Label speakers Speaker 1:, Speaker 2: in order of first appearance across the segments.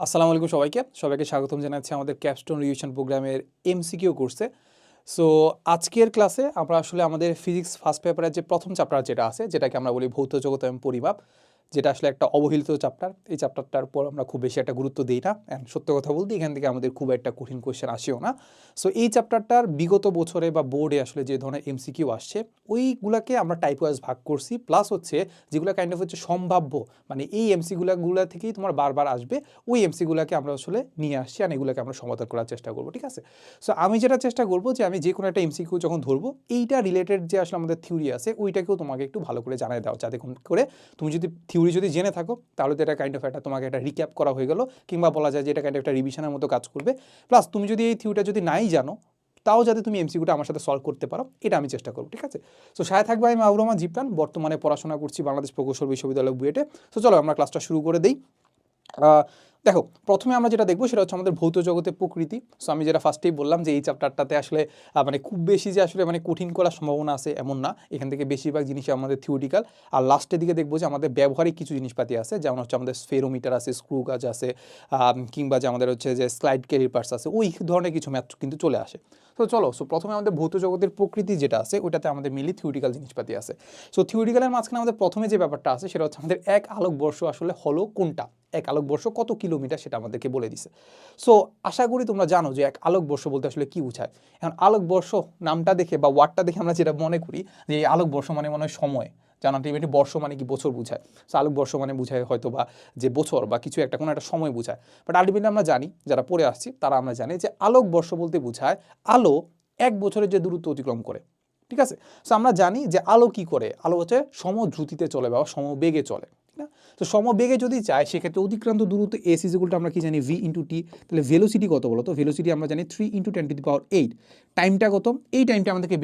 Speaker 1: আসসালামু আলাইকুম সবাইকে স্বাগতম জানাচ্ছি আমাদের ক্যাপস্টোন রিভিশন প্রোগ্রামের এমসিকিউ কোর্সে। সো আজকের ক্লাসে আমরা আসলে আমাদের ফিজিক্স ফার্স্ট পেপারের যে প্রথম চ্যাপ্টার যেটা আছে, যেটাকে আমরা বলি ভৌত জগৎ এবং পরিমাপ, যেটা আসলে একটা অবহেলিত চ্যাপ্টার। এই চ্যাপ্টারটার পর আমরা খুব বেশি একটা গুরুত্ব দিই না, অ্যান্ড সত্য কথা বলতে এখান থেকে আমাদের খুব একটা কঠিন কোয়েশ্চেন আসেও না। সো এই চ্যাপ্টারটার বিগত বছরে বা বোর্ডে আসলে যে ধরনের এমসিকিউ আসছে ওইগুলোকে আমরা টাইপ ওয়াইজ ভাগ করছি, প্লাস হচ্ছে যেগুলো কাইন্ড অফ হচ্ছে সম্ভাব্য, মানে এই এমসিগুলো থেকেই তোমার বারবার আসবে, ওই এমসিগুলোকে আমরা আসলে নিয়ে আসছি আর এগুলোকে আমরা সমাধান করার চেষ্টা করবো। ঠিক আছে, সো আমি যেটা চেষ্টা করবো যে আমি যে কোনো একটা এমসিকিউ যখন ধরবো, এইটা রিলেটেড যে আসলে আমাদের থিওরি আছে ওইটাকেও তোমাকে একটু ভালো করে জানিয়ে দাও, যাতে করে তুমি যদি থিওরি যদি জেনে থাকো তাহলে তো এটা কাইন্ড অফ একটা তোমাকে একটা রিক্যাপ করা হয়ে গেল, কিংবা বলা যায় যে এটা কাইন্ড অফ একটা রিভিশনের মতো কাজ করবে। প্লাস তুমি যদি এই থিওরিটা যদি নাই জানো, তাও যাতে তুমি এমসিকিউটা আমার সাথে সলভ করতে পারো, এটা আমি চেষ্টা করবো। ঠিক আছে, সো সাথে থাকবে আমি মাহবুব রহমান জিপ্রান, বর্তমানে পড়াশোনা করছি বাংলাদেশ প্রকৌশল বিশ্ববিদ্যালয় বুয়েটে। সো চলো আমরা ক্লাসটা শুরু করে দিই। দেখো, প্রথমে আমরা যেটা দেখবো সেটা হচ্ছে আমাদের ভৌত জগতের প্রকৃতি। সো আমি যেটা ফার্স্টেই বললাম যে এই চ্যাপ্টারটাতে আসলে মানে খুব বেশি যে আসলে মানে কঠিন করার সম্ভাবনা আছে এমন না, এখান থেকে বেশিরভাগ জিনিসই আমাদের থিওরিটিক্যাল। আর লাস্টের দিকে দেখবো যে আমাদের ব্যবহারিক কিছু জিনিসপাতি আছে, যেমন হচ্ছে আমাদের স্ফেরোমিটার আছে, স্ক্রু গাজ আছে, কিংবা যে আমাদের হচ্ছে যে স্লাইড ক্যালিপার্স আছে, ওই ধরনের কিছু ম্যাথ কিন্তু চলে আসে। তো চলো, সো প্রথমে আমাদের ভৌত জগতের প্রকৃতি যেটা আছে ওইটাতে আমাদের মিলি থিওরিটিক্যাল জিনিসপাতি আছে। সো থিওরিটিক্যালের মাঝখানে আমাদের প্রথমে যে ব্যাপারটা আছে সেটা হচ্ছে আমাদের এক আলোকবর্ষ আসলে হলো কোনটা, এক আলোকবর্ষ কত কিলোমিটার সেটা আমাদেরকে বলে দিছে। সো আশা করি তোমরা জানো যে এক আলোকবর্ষ বলতে আসলে কি বোঝায়। এখন আলোকবর্ষ নামটা দেখে বা ওয়ার্ডটা দেখে আমরা যেটা মনে করি যে এই আলোকবর্ষ মানে মনে হয় সময়, জানো আলটিমেটলি বর্ষ মানে কি বছর বোঝায়। সো আলোকবর্ষ মানে বোঝায় হয়তো বা যে বছর বা কিছু একটা কোনো একটা সময় বোঝায়, বাট আলটিমেটলি আমরা জানি, যারা পড়ে আসছি তারা আমরা জানি যে আলোকবর্ষ বলতে বোঝায় আলো এক বছরের যে দূরত্ব অতিক্রম করে। ঠিক আছে, সো আমরা জানি যে আলো কি করে, আলো হচ্ছে সমদ্রুতিতে চলে বা সমবেগে চলে, ঠিক না? তো সমবেগে যদি চায় সেক্ষেত্রে অতিক্রান্ত দূরত্ব এস ইকুয়ালটা আমরা কি জানি ভি ইন্টু টি। তাহলে ভেলোসিটি কত বলো তো? ভেলোসিটি আমরা জানি 3 × 10⁸। টাইমটা কত? এই টাইমটা আমাদেরকে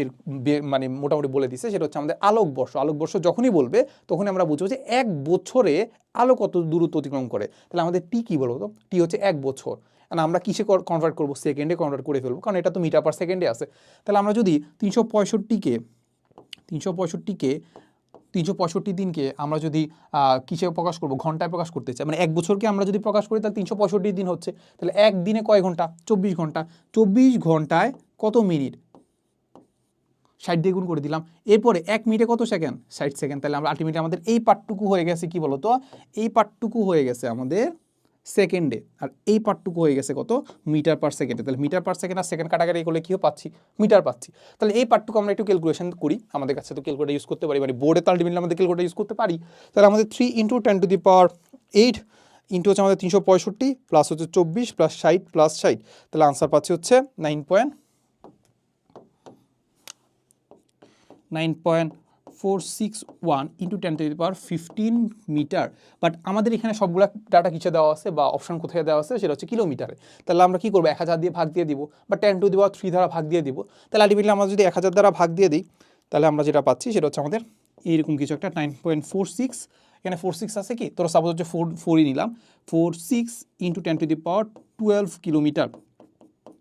Speaker 1: মানে মোটামুটি বলে দিচ্ছে, সেটা হচ্ছে আমাদের আলোকবর্ষ। আলোকবর্ষ যখনই বলবে তখনই আমরা বুঝবো যে এক বছরে আলো কত দূরত্ব অতিক্রম করে। তাহলে আমাদের টি কি বলবো তো? টি হচ্ছে এক বছর। না আমরা কিসে কনভার্ট করবো? সেকেন্ডে কনভার্ট করে ফেলবো, কারণ এটা তো মিটার পার সেকেন্ডে আছে। তাহলে আমরা যদি 365 দিনকে আমরা যদি কিসে প্রকাশ করবো? ঘন্টায় প্রকাশ করতে চাই, মানে এক বছরকে আমরা যদি প্রকাশ করি তাহলে 365 দিন হচ্ছে। তাহলে একদিনে কয় ঘন্টা? 24 ঘন্টা। 24 ঘন্টায় কত মিনিট? 60 দিয়ে গুণ করে দিলাম। এরপরে 1 মিনিটে কত সেকেন্ড? 60 সেকেন্ড। তাহলে আমরা আলটিমেটলি আমাদের এই পার্টটুকু হয়ে গেছে কি বলতো? এই পার্টটুকু হয়ে গেছে আমাদের সেকেন্ডে, আর এই পার্টটুকু হয়ে গেছে কত? মিটার পার সেকেন্ডে। তাহলে মিটার পার সেকেন্ড আর সেকেন্ড কাটাকাটি করলে কী পাচ্ছি? মিটার পাচ্ছি। তাহলে এই পার্টটুকু আমরা একটু ক্যালকুলেশন করি, আমাদের কাছে তো ক্যালকুলেটর ইউজ করতে পারি, মানে বোর্ডে তো আলটিমেটলি আমাদের ক্যালকুলেটর ইউজ করতে পারি। তাহলে আমাদের 3 × 10⁸ ইন্টু হচ্ছে আমাদের 365 প্লাস হচ্ছে 24 প্লাস 60 প্লাস 60, তাহলে আনসার পাচ্ছি হচ্ছে 9.461 ইন্টু 10⁻15 মিটার। বাট আমাদের এখানে সবগুলো ডাটা কিসে দেওয়া আছে বা অপশন কোথায় দেওয়া আছে সেটা হচ্ছে কিলোমিটারে। তাহলে আমরা কি করবো? 1000 দিয়ে ভাগ দিয়ে দিব বা 10⁻³ দ্বারা ভাগ দিয়ে দিব। তাহলে আলটিমেটলি আমরা যদি 1000 দ্বারা ভাগ দিয়ে দিই তাহলে আমরা যেটা পাচ্ছি সেটা হচ্ছে আমাদের এইরকম কিছু একটা 9.46। এখানে 46 আছে কি, তোরা সাপোজ হচ্ছে 4ই নিলাম, 46 ইন্টু 10⁻12 কিলোমিটার।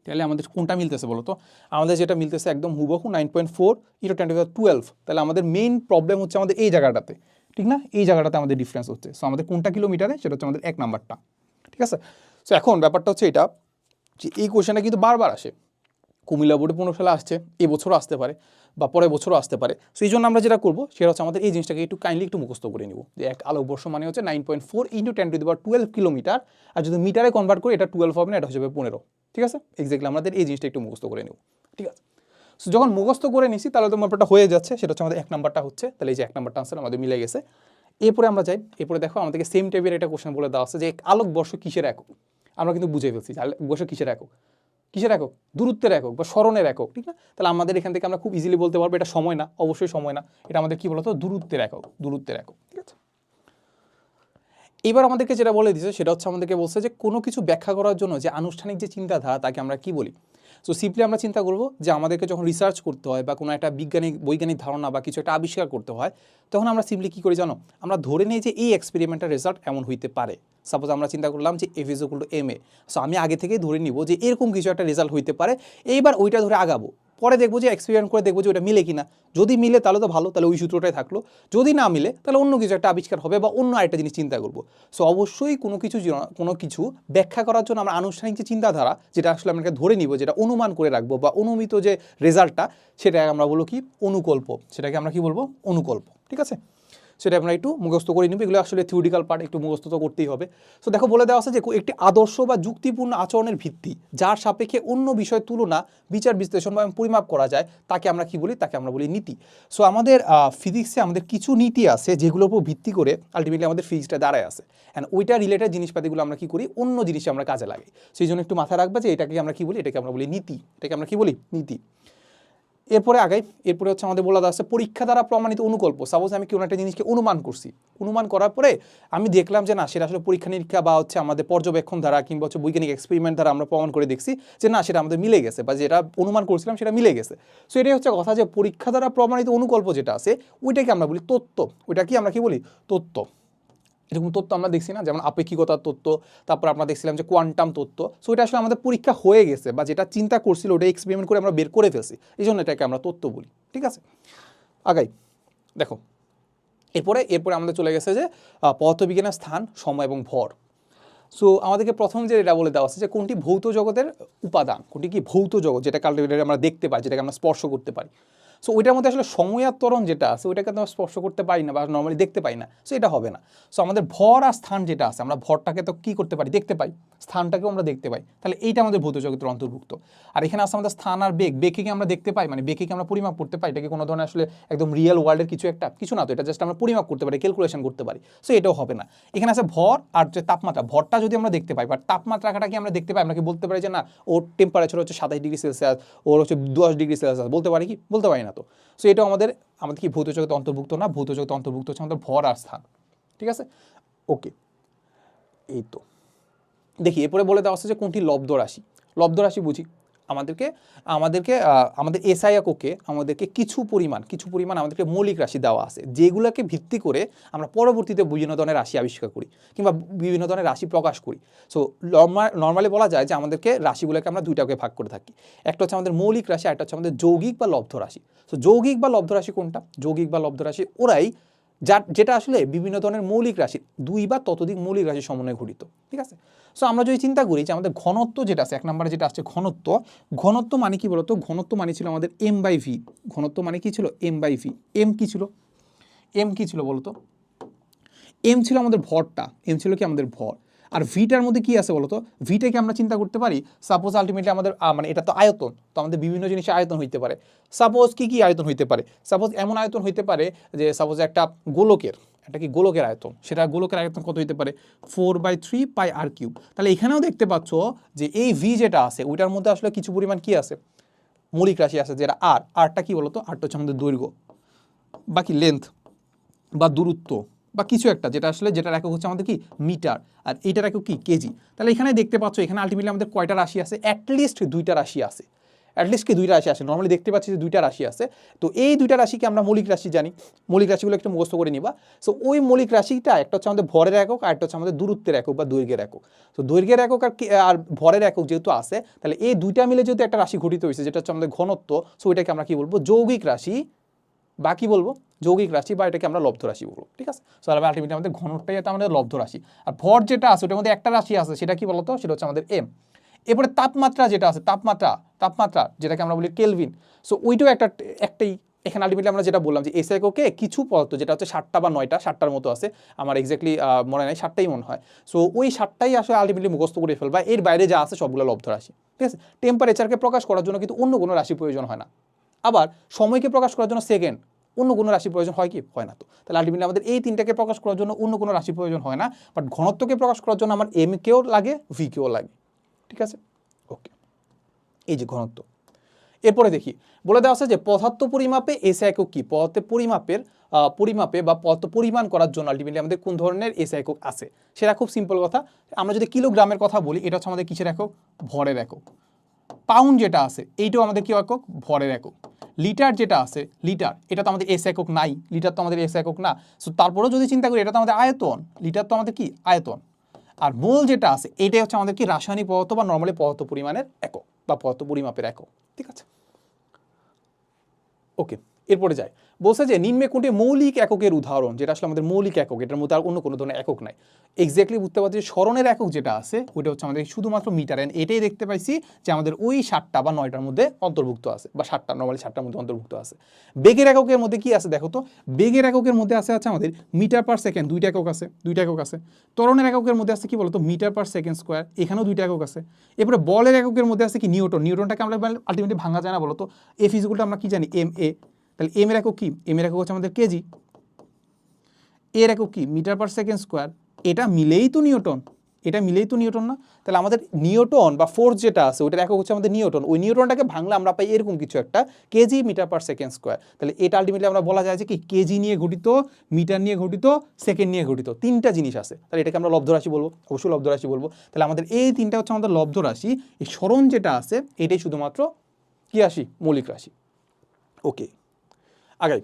Speaker 1: তাহলে আমাদের কোনটা মিলতেছে বলো তো? আমাদের যেটা মিলতেছে একদম হুবহু 9.4 ইন্টু 10⁻12। তাহলে আমাদের মেইন প্রবলেম হচ্ছে আমাদের এই জায়গাটাতে, ঠিক না? এই জায়গাটাতে আমাদের ডিফারেন্স হচ্ছে। সো আমাদের কোনটা কিলোমিটারে সেটা হচ্ছে আমাদের 1 নাম্বারটা। ঠিক আছে, সো এখন ব্যাপারটা হচ্ছে এটা যে এই কোয়েশ্চেনটা কিন্তু বারবার আসে, কুমিল্লা বোর্ডে 15 সালে আসছে, এবছরও আসতে পারে বা পরের বছরও আসতে পারে। সো এই জন্য আমরা যেটা করবো সেটা হচ্ছে আমাদের এই জিনিসটাকে একটু কাইন্ডলি একটু মুখস্থ করে নিব, যে এক আলোকবর্ষ মানে হচ্ছে 9.4 ইন্টু 10⁻12 কিলোমিটার, আর যদি মিটারে কনভার্ট করি এটা 12 হবে না, এটা হচ্ছে 15। ঠিক আছে, এক্স্যাক্টলি আমাদের এই জিনিসটা একটু মুখস্থ করে নেব। ঠিক আছে, সো যখন মুখস্থ করে নিছি তাহলে তো ব্যাপারটা হয়ে যাচ্ছে, সেটা হচ্ছে আমাদের 1 নাম্বারটা হচ্ছে। তাহলে এই যে 1 নাম্বারটা আনসার আমাদের মিলে গেছে। এরপরে আমরা যাই, এরপরে দেখো আমাদেরকে সেম টাইপের একটা কোশ্চেন বলে দেওয়া আছে যে আলোকবর্ষ কিসের একক। আমরা কিন্তু বুঝে ফেলছি যে আলোকবর্ষ কিসের একক, কিসের একক? দূরত্বের একক বা স্মরণের একক, ঠিক না? তাহলে আমাদের এখান থেকে আমরা খুব ইজিলি বলতে পারবো এটা সময় না, অবশ্যই সময় না, এটা আমাদের কি বলতো? দূরত্বের একক, দূরত্বের একক। ঠিক আছে, এবার আমাদেরকে যেটা বলে দিয়েছে সেটা হচ্ছে আমাদেরকে বলছে যে কোনো কিছু ব্যাখ্যা করার জন্য যে আনুষ্ঠানিক যে চিন্তাধারা তাকে আমরা কি বলি। সো সিম্পলি আমরা চিন্তা করবো যে আমাদেরকে যখন রিসার্চ করতে হয় বা কোনো একটা বৈজ্ঞানিক ধারণা বা কিছু একটা আবিষ্কার করতে হয়, তখন আমরা সিম্পলি কী করি জানো? আমরা ধরে নিই যে এই এক্সপেরিমেন্টের রেজাল্ট এমন হইতে পারে। সাপোজ আমরা চিন্তা করলাম যে F = ma, সো আমি আগে থেকেই ধরে নিব যে এরকম কিছু একটা রেজাল্ট হইতে পারে, এইবার ওইটা ধরে আগাবো। পরে দেখবো যে এক্সপেরিমেন্ট করে দেখবো যে ওটা মিলে কিনা, যদি মিলে তাহলে তো ভালো, তাহলে ওই সূত্রটাই থাকলো, যদি না মিলে তাহলে অন্য কিছু একটা আবিষ্কার হবে বা অন্য আরেকটা জিনিস চিন্তা করবো। সো অবশ্যই কোনো কিছু ব্যাখ্যা করার জন্য আমরা আনুষ্ঠানিক যে চিন্তাধারা, যেটা আসলে আমরা ধরে নিব, যেটা অনুমান করে রাখবো বা অনুমিত যে রেজাল্টটা, সেটাকে আমরা বলবো কি অনুকল্প, সেটাকে আমরা কি বলবো অনুকল্প। ঠিক আছে, সেটা আমরা একটু মুখস্থ করে নিব, এগুলো আসলে থিওরিটিক্যাল পার্ট, একটু মুখস্থ তো করতেই হবে। সো দেখো বলে দেওয়া আছে যে একটি আদর্শ বা যুক্তিপূর্ণ আচরণের ভিত্তি যার সাপেক্ষে অন্য বিষয় তুলনা, বিচার বিশ্লেষণ বা পরিমাপ করা যায়, তাকে আমরা কি বলি, তাকে আমরা বলি নীতি। সো আমাদের ফিজিক্সে আমাদের কিছু নীতি আছে যেগুলোর উপর ভিত্তি করে আলটিমেটলি আমাদের ফিজিক্সটা দাঁড়ায় আছে, অ্যান্ড ওইটা রিলেটেড জিনিসপাতিগুলো আমরা কি করি, অন্য জিনিসে আমরা কাজে লাগাই। সেই জন্য একটু মাথায় রাখবে যে এটাকে আমরা কি বলি, এটাকে আমরা বলি নীতি, এটাকে আমরা কি বলি নীতি। এরপরে আগাই, এরপরে হচ্ছে আমাদের বলা আছে পরীক্ষা দ্বারা প্রমাণিত অনুকল্প। সাপোজ আমি কোনো একটা জিনিসকে অনুমান করছি, অনুমান করার পরে আমি দেখলাম যে না, সেটা আসলে পরীক্ষা নিরীক্ষা বা হচ্ছে আমাদের পর্যবেক্ষণ দ্বারা কিংবা হচ্ছে বৈজ্ঞানিক এক্সপেরিমেন্ট দ্বারা আমরা প্রমাণ করে দেখছি যে না, সেটা আমাদের মিলে গেছে বা যেটা অনুমান করছিলাম সেটা মিলে গেছে। সো এটাই হচ্ছে কথা যে পরীক্ষা দ্বারা প্রমাণিত অনুকল্প যেটা আছে ওইটাকে আমরা বলি তত্ত্ব, ওইটা কি আমরা কি বলি তত্ত্ব। এরকম তত্ত্ব আমরা দেখছি না, যেমন আপেক্ষিকতার তত্ত্ব, তারপর আমরা দেখছিলাম যে কোয়ান্টাম তত্ত্ব। সো এটা আসলে আমাদের পরীক্ষা হয়ে গেছে বা যেটা চিন্তা করছিল ওটা এক্সপেরিমেন্ট করে আমরা বের করে ফেলছি, এই জন্য এটাকে আমরা তত্ত্ব বলি। ঠিক আছে, আগাই দেখো। এরপরে আমাদের চলে গেছে যে পদার্থবিজ্ঞানের স্থান, সময় এবং ভর। সো আমাদেরকে প্রথম যে এটা বলে দেওয়া আছে যে কোনটি ভৌত জগতের উপাদান, কোনটি কি ভৌত জগৎ, যেটা কাল্টিভেটারে আমরা দেখতে পাই, যেটাকে আমরা স্পর্শ করতে পারি। সো ওইটার মধ্যে আসলে সময় আর ত্বরণ যেটা আছে ওইটাকে আমরা স্পর্শ করতে পারি না বা নর্মালি দেখতে পাই না, সো এটা হবে না। সো আমাদের ভর আর স্থান যেটা আছে, আমরা ভরটাকে তো কী করতে পারি, দেখতে পাই, স্থানটাকেও আমরা দেখতে পাই, তাহলে এইটা আমাদের ভৌত জগতের অন্তর্ভুক্ত। আর এখানে আছে আমাদের স্থান আর বেগ, বেগকে কি আমরা দেখতে পাই, মানে বেগকে আমরা পরিমাপ করতে পাই, এটা কি কোনো ধরনের আসলে একদম রিয়েল ওয়ার্ল্ডের কিছু না, তো এটা জাস্ট আমরা পরিমাপ করতে পারি, ক্যালকুলেশন করতে পারি, সো এটাও হবে না। এখানে আছে ভর আর যে তাপমাত্রা, ভরটা যদি আমরা দেখতে পাই, বাট তাপমাত্রাটা কি আমরা দেখতে পাই, আমরা কি বলতে পারি যে না ওর টেম্পারেচার হচ্ছে 27 ডিগ্রি সেলসিয়াস, ওর হচ্ছে 10 ডিগ্রি সেলসিয়াস, বলতে পারি কি, বলতে পারি না তো। সো এটাও আমাদের কি ভৌত জগতে অন্তর্ভুক্ত না, ভৌত জগতে অন্তর্ভুক্ত হচ্ছে আমাদের ভর আর স্থান। ঠিক আছে, ওকে। এই তো দেখি এরপরে বলে দেওয়া আছে যে কোনটি লব্ধ রাশি। লব্ধ রাশি বুঝি, আমাদের এসআই এককে আমাদেরকে কিছু পরিমাণ আমাদেরকে মৌলিক রাশি দেওয়া আছে, যেগুলোকে ভিত্তি করে আমরা পরবর্তীতে বিভিন্ন ধরনের রাশি আবিষ্কার করি কিংবা বিভিন্ন ধরনের রাশি প্রকাশ করি। সো নর্মালি বলা যায় যে আমাদেরকে রাশিগুলোকে আমরা দুইটাকে ভাগ করে থাকি, একটা হচ্ছে আমাদের মৌলিক রাশি, একটা হচ্ছে আমাদের যৌগিক বা লব্ধ রাশি। সো যৌগিক বা লব্ধ রাশি কোনটা, যৌগিক বা লব্ধ রাশি ওরাই যেটা আসলে বিভিন্ন ধরনের মৌলিক রাশি, দুই বা ততোধিক মৌলিক রাশি সমন্বয়ে গঠিত। ঠিক আছে, সো আমরা যদি চিন্তা করি যে আমাদের ঘনত্ব যেটা আছে, এক নম্বরে যেটা আসছে ঘনত্ব মানে কি বলতো, ঘনত্ব মানে ছিল আমাদের m/v। ঘনত্ব মানে কি ছিল, m/v। এম কি ছিল বলতো, এম ছিল আমাদের ভরটা, এম ছিল কি আমাদের ভর। আর ভিটার মধ্যে কি আছে বলতো, ভিটাকে আমরা চিন্তা করতে পারি সাপোজ আলটিমেটলি আমাদের মানে এটা তো আয়তন, তো আমাদের বিভিন্ন জিনিসের আয়তন হইতে পারে। সাপোজ কি আয়তন হইতে পারে, সাপোজ এমন আয়তন হইতে পারে যে সাপোজ একটা গোলকের আয়তন, সেটা গোলকের আয়তন কত হইতে পারে 4/3 πr³। তাহলে এখানেও দেখতে পাচ্ছ যে এই ভি যেটা আছে ওইটার মধ্যে আসলে কিছু পরিমাণ কি আছে, মৌলিক রাশি আছে, যেটা আরটা কি বলতো, আরটা হচ্ছে আমাদের দৈর্ঘ্য বাকি লেন্থ বা দূরত্ব বা কিছু একটা, যেটা আসলে যেটার একক হচ্ছে আমাদের কি মিটার, আর এইটার একক কি কেজি। তাহলে এখানে দেখতে পাচ্ছ এখানে আলটিমেটলি আমাদের কয়টা রাশি আছে, অ্যাটলিস্ট দুইটা রাশি আছে, নর্মালি দেখতে পাচ্ছি যে দুইটা রাশি আছে। তো এই দুইটা রাশিকে আমরা মৌলিক রাশি জানি, মৌলিক রাশিগুলো একটু মুখস্থ করে নিবা। সো ওই মৌলিক রাশিটা একটা হচ্ছে আমাদের ভরের একক আর একটা হচ্ছে আমাদের দূরত্বের একক বা দৈর্ঘ্যের একক। তো দৈর্ঘ্যের একক আর ভরের একক যেহেতু আছে, তাহলে এই দুইটা মিলে যেহেতু একটা রাশি গঠিত হয়েছে যেটা হচ্ছে আমাদের ঘনত্ব, সো এটাকে আমরা কি বলবো যৌগিক রাশি বা কি বলবো যৌগিক রাশি, বা এটাকে আমরা লব্ধ রাশি বলবো। ঠিক আছে, সো আলটিমেটলি আমাদের ঘনত্বটাই এটা আমাদের লব্ধ রাশি। আর ভর যেটা আছে ওটার মধ্যে একটা রাশি আছে, সেটা কি বলতো, সেটা হচ্ছে আমাদের এম। এরপরে তাপমাত্রা যেটা আছে, তাপমাত্রা যেটাকে আমরা বলি কেলভিন। সো ওইটাও একটাই। এখানে আলটিমেটলি আমরা যেটা বললাম যে এসআই এককে কিছু পদার্থ যেটা হচ্ছে 7টা বা 9টার মতো আছে, আমার এক্স্যাক্টলি মনে নাই, 7টাই মনে হয়। সো ওই 7টাই আসলে আলটিমেটলি মুখস্থ করে ফেলবা, এর বাইরে যা আছে সবগুলো লব্ধ রাশি। ঠিক আছে, টেম্পারেচারকে প্রকাশ করার জন্য কিন্তু অন্য কোনো রাশি প্রয়োজন হয় না, আবার সময়কে প্রকাশ করার জন্য সেকেন্ড অন্য কোনো রাশি প্রয়োজন হয় কি, হয় না। তো তাহলে আলটিমেটলি আমাদের এই তিনটাকে প্রকাশ করার জন্য অন্য কোনো রাশি প্রয়োজন হয় না, বাট ঘনত্বকে প্রকাশ করার জন্য আমার এম কেও লাগে, ভি কেও লাগে। ঠিক আছে, ওকে, এই যে ঘনত্ব। এরপরে দেখি বলে দেওয়া আছে যে পদার্থ পরিমাপে এসআই একক কি, পরিমাপে বা পদার্থ পরিমাণ করার জন্য আলটিমেটলি আমাদের কোন ধরনের এসআই একক আছে, সেটা খুব সিম্পল কথা। আমরা যদি কিলোগ্রামের কথা বলি, এটা হচ্ছে আমাদের কিসের একক, ভরের একক। পাউন্ড যেটা আছে এইটাও আমাদের কি একক, ভরের একক। লিটার যেটা আছে, লিটার এটা তো আমাদের এস একক নাই, লিটার তো আমাদের এস একক না। সো তারপরেও যদি চিন্তা করি এটা তো আমাদের আয়তন, লিটার তো আমাদের কি আয়তন। আর মোল যেটা আছে এইটাই হচ্ছে আমাদের কি রাসায়নিক পদার্থ বা নর্মালি পদার্থ পরিমাণের একক বা পদার্থ পরিমাপের একক। ঠিক আছে, ওকে, এরপরে যাই। বলছে যে নিম্নে কোনটি মৌলিক এককের উদাহরণ, যেটা আসলে আমাদের মৌলিক একক, এটার মধ্যে আর অন্য কোনো ধরনের একক নাই। এক্স্যাক্টলি বুঝতে পারছি যে স্মরণের একক যেটা আছে ওইটা হচ্ছে আমাদের শুধুমাত্র মিটার। এন্ড এটাই দেখতে পাইছি যে আমাদের ওই 7টা বা 9টার মধ্যে অন্তর্ভুক্ত আছে, বা 7টা, নর্মালি 7টার মধ্যে অন্তর্ভুক্ত আছে। বেগের এককের মধ্যে কি আছে দেখো তো, বেগের এককের মধ্যে আছে আমাদের মিটার পার সেকেন্ড, 2টা একক আছে, 2টা একক আছে। ত্বরণের এককের মধ্যে আছে কি বলতো, মিটার পার সেকেন্ড স্কোয়ার, এখানেও 2টা একক আছে। এরপরে বলের এককের মধ্যে আছে কি নিউটন, নিউটনটাকে আমরা আলটিমেটলি ভাঙা যায় না বলতো, এফ ইকুয়াল আমরা কি জানি এম এ, তাহলে এম এর একক কি, এম এর একক হচ্ছে আমাদের কেজি, এর একক কি মিটার পার সেকেন্ড স্কোয়ার, এটা মিলেই তো নিউটন, এটা মিলেই তো নিউটন না। তাহলে আমাদের নিউটন বা ফোর্স যেটা আছে ওইটার একক হচ্ছে আমাদের নিউটন, ওই নিউটনটাকে ভাঙলে আমরা পাই এরকম কিছু একটা kg metre per second square. তাহলে এটা আলটিমেটলি আমরা বলা যায় যে কি কেজি নিয়ে গঠিত, মিটার নিয়ে গঠিত, সেকেন্ড নিয়ে গঠিত, 3টা জিনিস আছে। তাহলে এটাকে আমরা লব্ধ রাশি বলবো, অবশ্যই লব্ধ রাশি বলবো। তাহলে আমাদের এই 3টা হচ্ছে আমাদের লব্ধ রাশি। এই স্মরণ যেটা আছে এটাই শুধুমাত্র কি রাশি, মৌলিক রাশি। ওকে, আগাই।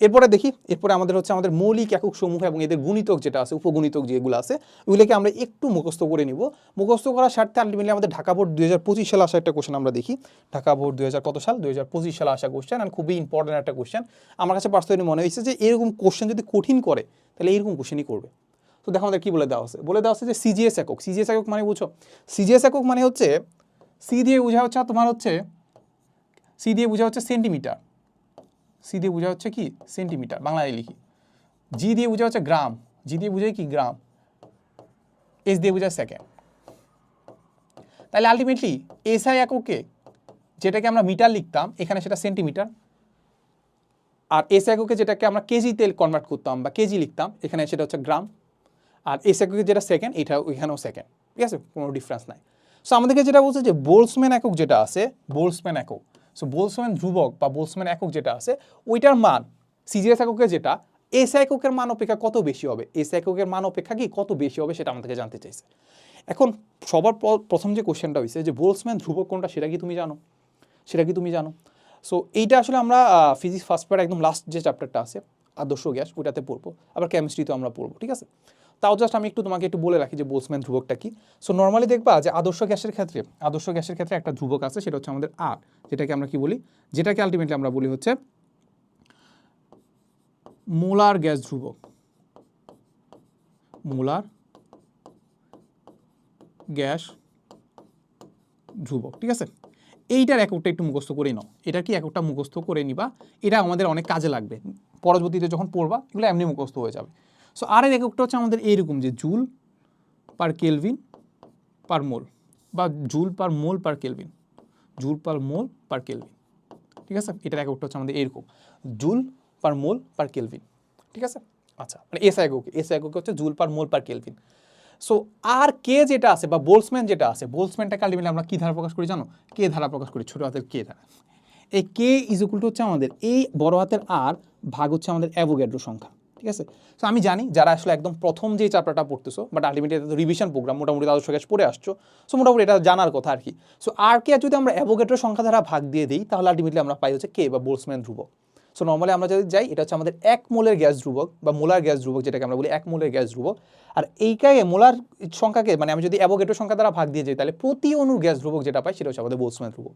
Speaker 1: এরপরে দেখি, এরপরে আমাদের হচ্ছে আমাদের মৌলিক একক সমূহ এবং এদের গুণিতক যেটা আছে, উপগুণিতক যেগুলো আছে ওইগুলোকে আমরা একটু মুখস্থ করে নিব। মুখস্থ করার স্বার্থে আলটিমেটলি আমাদের ঢাকা বোর্ড 2025 সালে আসা একটা কোশ্চেন আমরা দেখি। ঢাকা বোর্ড 2000 কত সাল, 2025 সালে আসা কোশ্চেন, আর খুবই ইম্পর্টেন্ট একটা কোশ্চেন। আমার কাছে পার্সোনালি মনে হয়েছে যে এরকম কোশ্চেন যদি কঠিন করে তাহলে এরকম কোশ্চেনই করবে। তো দেখো আমাদের কি বলে দেওয়া আছে, বলে দেওয়া আছে যে সিজিএস একক। সিজিএস একক মানে বুঝছো, সিজিএস একক মানে হচ্ছে সি দিয়ে বোঝা হচ্ছে তোমার হচ্ছে, সি দিয়ে বোঝা হচ্ছে সেন্টিমিটার, সি দিয়ে বোঝা হচ্ছে কি সেন্টিমিটার, বাংলায় লিখি। জি দিয়ে বোঝা হচ্ছে গ্রাম, জি দিয়ে বোঝায় কি গ্রাম, এস দিয়ে বোঝায় সেকেন্ড। তাহলে আলটিমেটলি এসআই এককে যেটাকে আমরা মিটার লিখতাম এখানে সেটা সেন্টিমিটার, আর এস এককে যেটাকে আমরা কেজিতে কনভার্ট করতাম বা কেজি লিখতাম এখানে সেটা হচ্ছে গ্রাম, আর এস এককে যেটা সেকেন্ড এটা এখানেও সেকেন্ড, ঠিক আছে, কোনো ডিফারেন্স নাই। সো আমাদেরকে যেটা বলছে যে বোল্টজম্যান একক যেটা আছে, বোল্টজম্যান একক, সো বোল্টজম্যান ধ্রুবক বা বোল্টজম্যান একক যেটা আছে ওইটার মান সিজিএস এককের যেটা এস এককের মান অপেক্ষা কত বেশি হবে, এস এককের মান অপেক্ষা কি কত বেশি হবে সেটা আমাদেরকে জানতে চাইছে। এখন সবার প্রথম যে কোশ্চেনটা হয়েছে যে বোল্টজম্যান ধ্রুবক কোনটা সেটা কি তুমি জানো, সেটা কি তুমি জানো? সো এইটা আসলে আমরা ফিজিক্স ফার্স্ট পেপার একদম লাস্ট যে চ্যাপ্টারটা আছে আদর্শ গ্যাস ওইটাতে পড়বো, আবার কেমিস্ট্রিতেও আমরা পড়বো, ঠিক আছে। তাও জাস্ট আমি তোমাকে একটু বলে রাখি যে বোল্টজম্যান ধ্রুবকটা কি। সো নর্মালি দেখবা যে আদর্শ গ্যাসের ক্ষেত্রে একটা ধ্রুবক আছে, সেটা হচ্ছে আমাদের আর, যেটাকে আমরা কি বলি, যেটাকে আলটিমেটলি আমরা বলি হচ্ছে মোলার গ্যাস ধ্রুবক, মোলার গ্যাস ধ্রুবক, ঠিক আছে। এইটার এককটা একটু মুখস্থ করে নাও, এটা কি এককটা মুখস্থ করে নিবা, এটা আমাদের অনেক কাজে লাগবে পরবর্তীতে যখন পড়বা, এগুলো এমনি মুখস্থ হয়ে যাবে। সো আর এর এককটা হচ্ছে আমাদের এইরকম যে জুল পার কেলভিন পার মোল, বা জুল পার মোল পার কেলভিন, জুল পার মোল পার কেলভিন, ঠিক আছে। এটার এককটা হচ্ছে আমাদের এরকম জুল পার মোল পার কেলভিন, ঠিক আছে। আচ্ছা, মানে এসআই একক হচ্ছে জুল পার মোল পার কেলভিন। সো আর কে যেটা আছে বা বোল্টজম্যান যেটা আছে, বোল্টজম্যানটাকে আলটিমেটলি আমরা কি ধারা প্রকাশ করি জানো, কে ধারা প্রকাশ করি, ছোট হাতের কে ধারা। এই কে ইজ ইকুয়াল টু হচ্ছে আমাদের এই বড় হাতের আর ভাগ হচ্ছে আমাদের অ্যাভোগাড্রো সংখ্যা, ঠিক আছে। সো আমি জানি যারা আসলে একদম প্রথম যে চ্যাপ্টারটা পড়তেছো, বাট আলটিমেটলি এটা তো রিভিশন প্রোগ্রাম, মোটামুটি আদর্শ গ্যাস পড়ে আসছো, সো মোটামুটি এটা জানার কথা আর কি। সো আর কে যদি আমরা অ্যাভোগাড্রো সংখ্যা দ্বারা ভাগ দিয়ে দিই তাহলে আলটিমেটলি আমরা পাই হচ্ছে কে বা বোল্টজম্যান ধ্রুবক। সো নর্মালি আমরা যদি যাই এটা হচ্ছে আমাদের 1 মোলের গ্যাস ধ্রুবক বা মোলার গ্যাস ধ্রুবক, যেটাকে আমরা বলি 1 মোলের গ্যাস ধ্রুবক। আর এইটাকে মোলার সংখ্যাকে মানে আমি যদি অ্যাভোগাড্রো সংখ্যা দ্বারা ভাগ দিয়ে যাই তাহলে প্রতি অণুর গ্যাস ধ্রুবক যেটা পাই সেটা হচ্ছে আমাদের বোল্টজম্যান ধ্রুবক।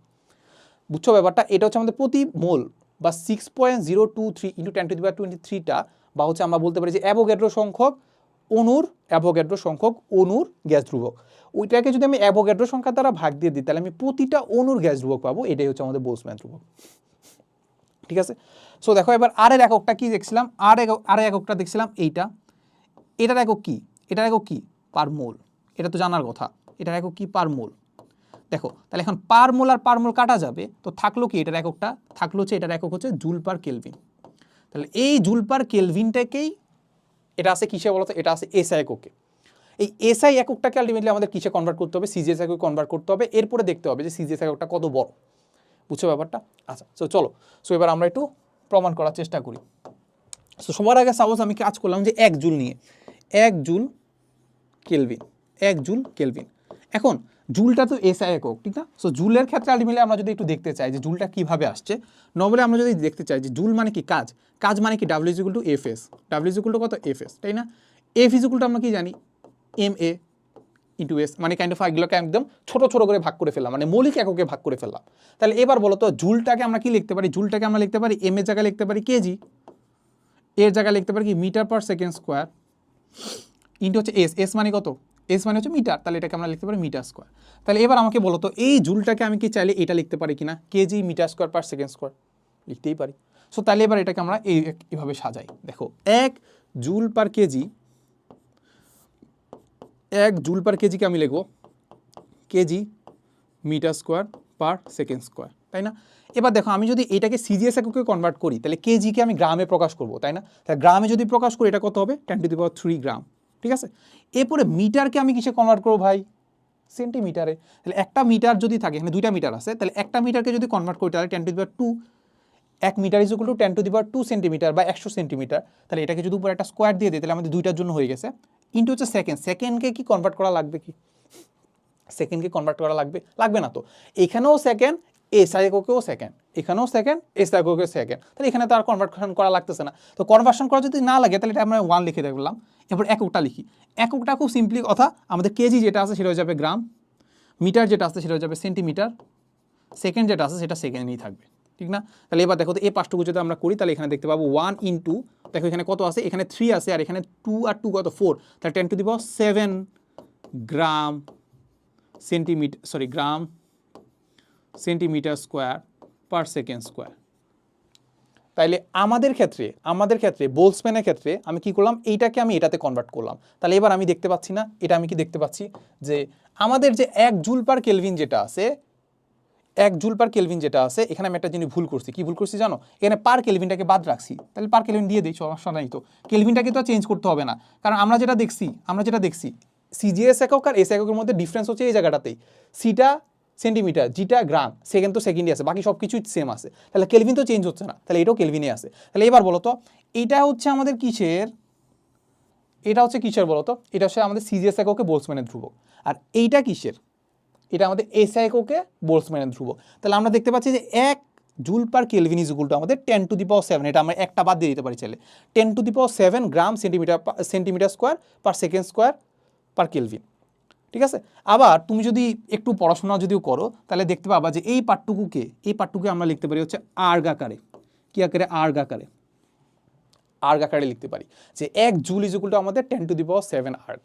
Speaker 1: বুঝছো ব্যাপারটা, এটা হচ্ছে আমাদের প্রতি মোল বা 6.023 × 10⁻23টা, বা হচ্ছে আমরা বলতে পারি যে অ্যাভোগাড্রো সংখ্যক অণুর গ্যাস ধ্রুবক। ওইটাকে যদি আমি অ্যাভোগাড্রো সংখ্যা দ্বারা ভাগ দিয়ে দিই তাহলে আমি প্রতিটা অণুর গ্যাস ধ্রুবক পাবো, এটাই হচ্ছে আমাদের বোল্টজম্যান ধ্রুবক, ঠিক আছে। সো দেখো এবার আর এর এককটা কি দেখছিলাম, আর এককটা দেখছিলাম এইটা, এটার একক কি, এটার একক কি পার মোল, এটা তো জানার কথা, এটার একক কি পার মোল। দেখো তাহলে এখন পার মোল আর পার মোল কাটা যাবে, তো থাকলো কি এটার এককটা, থাকলো হচ্ছে এটার একক হচ্ছে জুল পার কেলভিন। তাহলে এই জুল পার কেলভিনটাকেই এটা আছে কিসে বলতো, এটা আছে এসআই এককে। এই এসআই এককটাকে আলটিমেটলি আমাদের কিসে কনভার্ট করতে হবে, সিজিএস এককে কনভার্ট করতে হবে, এরপরে দেখতে হবে যে সিজিএস এককটা কত বড়, বুঝছো ব্যাপারটা। আচ্ছা, সো চলো, সো এবার আমরা একটু প্রমাণ করার চেষ্টা করি। সো সবার আগে সাপোজ আমি কাজ করলাম যে 1 জুল নিয়ে, 1 জুল কেলভিন, 1 জুল কেলভিন। এখন জুলটা তো এসআই একক, ঠিক না। সো জুলের ক্ষেত্রে আলটিমেটলি আমরা যদি একটু দেখতে চাই যে জুলটা কিভাবে আসছে, নর্মালি আমরা যদি দেখতে চাই যে জুল মানে কি কাজ, কাজ মানে কি W is equal two FS, W is equal two কত এফএস, তাই না। এফ ইজ ইকুয়াল টু আমরা কি জানি এম এ, ইন্টু এস, মানে কাইন্ড অফ এগুলোকে একদম ছোট ছোট করে ভাগ করে ফেললাম, মানে মৌলিক এককে ভাগ করে ফেললাম। তাহলে এবার বলো তো জুলটাকে আমরা কি লিখতে পারি? জুলটাকে আমরা লিখতে পারি এম এর জায়গায় লিখতে পারি কেজি, এর জায়গায় লিখতে পারি কি metre per second square, into হচ্ছে এস, এস মানে কত? এস মানে হচ্ছে মিটার, তাহলে এটাকে আমরা লিখতে পারি মিটার স্কোয়ার। তাহলে এবার আমাকে বলো তো এই জুলটাকে আমি কি চাইলে এটা লিখতে পারি কিনা, kg metre square per second square, লিখতেই পারি। সো তাহলে এবার এটাকে আমরা এইভাবে সাজাই, দেখো 1 joule per kg, 1 joule per কেজিকে আমি লিখবো kg metre square per second square, তাই না? এবার দেখো আমি যদি এটাকে সিজিএস এককে কনভার্ট করি তাহলে কেজিকে আমি গ্রামে প্রকাশ করব, তাই না? তাহলে গ্রামে যদি প্রকাশ করি এটা কত হবে? 10⁻³ গ্রাম, ঠিক আছে? এরপরে মিটারকে আমি কিসে কনভার্ট করবো ভাই? সেন্টিমিটারে। তাহলে একটা মিটার যদি থাকে, এখানে 2টা মিটার আছে, তাহলে একটা মিটারকে যদি কনভার্ট করি তাহলে 10⁻², 1 metre is equal to 10⁻² centimetre বা 100 সেন্টিমিটার। তাহলে এটাকে যদি উপরে একটা স্কোয়ার দিয়ে দিই তাহলে আমাদের দুইটার জন্য হয়ে গেছে। ইন্টু হচ্ছে সেকেন্ড, সেকেন্ডকে কি কনভার্ট করা লাগবে কি? সেকেন্ডকে কনভার্ট করা লাগবে? লাগবে না তো, এখানেও সেকেন্ড, এসআই এককেও সেকেন্ড, এখানেও সেকেন্ড, এসআই এককেও সেকেন্ড, তাহলে এখানে তো আর কনভার্সন করা লাগতেছে না। তো কনভার্সন করা যদি না লাগে তাহলে এটা আমরা 1 লিখে দেখলাম। এরপর এককটা লিখি, এককটা খুব সিম্পলি কথা, আমাদের কেজি যেটা আছে সেটা হয়ে যাবে গ্রাম, মিটার যেটা আছে সেটা হয়ে যাবে সেন্টিমিটার, সেকেন্ড যেটা আছে সেটা সেকেন্ডেই থাকবে, ঠিক না? তাহলে এবার দেখো তো এই পাঁচটুকু যদি আমরা করি তাহলে এখানে দেখতে পাবো 1 ইন্টু, দেখো এখানে কত আছে, এখানে 3 আছে আর এখানে 2 আর 2 কত 4, তাহলে 10⁻7 গ্রাম সেন্টিমিটার, সরি গ্রাম centimetre square per second square. তাইলে আমাদের ক্ষেত্রে বোলসম্যানের ক্ষেত্রে আমি কি করলাম, এইটাকে আমি এটাতে কনভার্ট করলাম। তাহলে এবার আমি দেখতে পাচ্ছি না, এটা আমি কি দেখতে পাচ্ছি যে আমাদের যে 1 জুল পার কেলভিন যেটা আছে, 1 জুল পার কেলভিন যেটা আছে, এখানে আমি একটা জিনিস ভুল করছি। কি ভুল করছি জানো? এখানে পার কেলভিনটাকে বাদ রাখছি, তাহলে পার কেলভিন দিয়ে দিই, সমস্যা নাই তো, কেলভিনটাকে তো চেঞ্জ করতে হবে না, কারণ আমরা যেটা দেখছি সিজিএস একক আর এস এককের মধ্যে ডিফারেন্স হচ্ছে এই জায়গাটাতেই, সিটা সেন্টিমিটার, জিটা গ্রাম, সেকেন্ড তো সেকেন্ডই আছে, বাকি সব কিছুই সেম আছে, তাহলে কেলভিন তো চেঞ্জ হচ্ছে না, তাহলে এটাও কেলভিনে আছে। তাহলে এবার বলো তো এটা হচ্ছে আমাদের কিসের, এটা হচ্ছে কিসের বলো তো? এটা হচ্ছে আমাদের সিজিএস এককে বোলসম্যানের ধ্রুবক। আর এইটা কিসের? এটা আমাদের এসআই এককে বোলসম্যানের ধ্রুবক। তাহলে আমরা দেখতে পাচ্ছি যে 1 joule per kelvin is equal to আমাদের 10⁻7, এটা আমরা একটা বাদ দিয়ে দিতে পারি চাইলে, 10⁻7 gram centimetre square per second square per kelvin, ঠিক আছে? আবার তুমি যদি একটু পড়াশোনা যদিও করো তাহলে দেখতে পাবা যে এই পার্টটুকুকে আমরা লিখতে পারি হচ্ছে আর্গ আকারে, কি আকারে? আর্গ আকারে লিখতে পারি যে 1 জুল ইজ ইকুয়াল টু আমাদের 10⁻7 erg,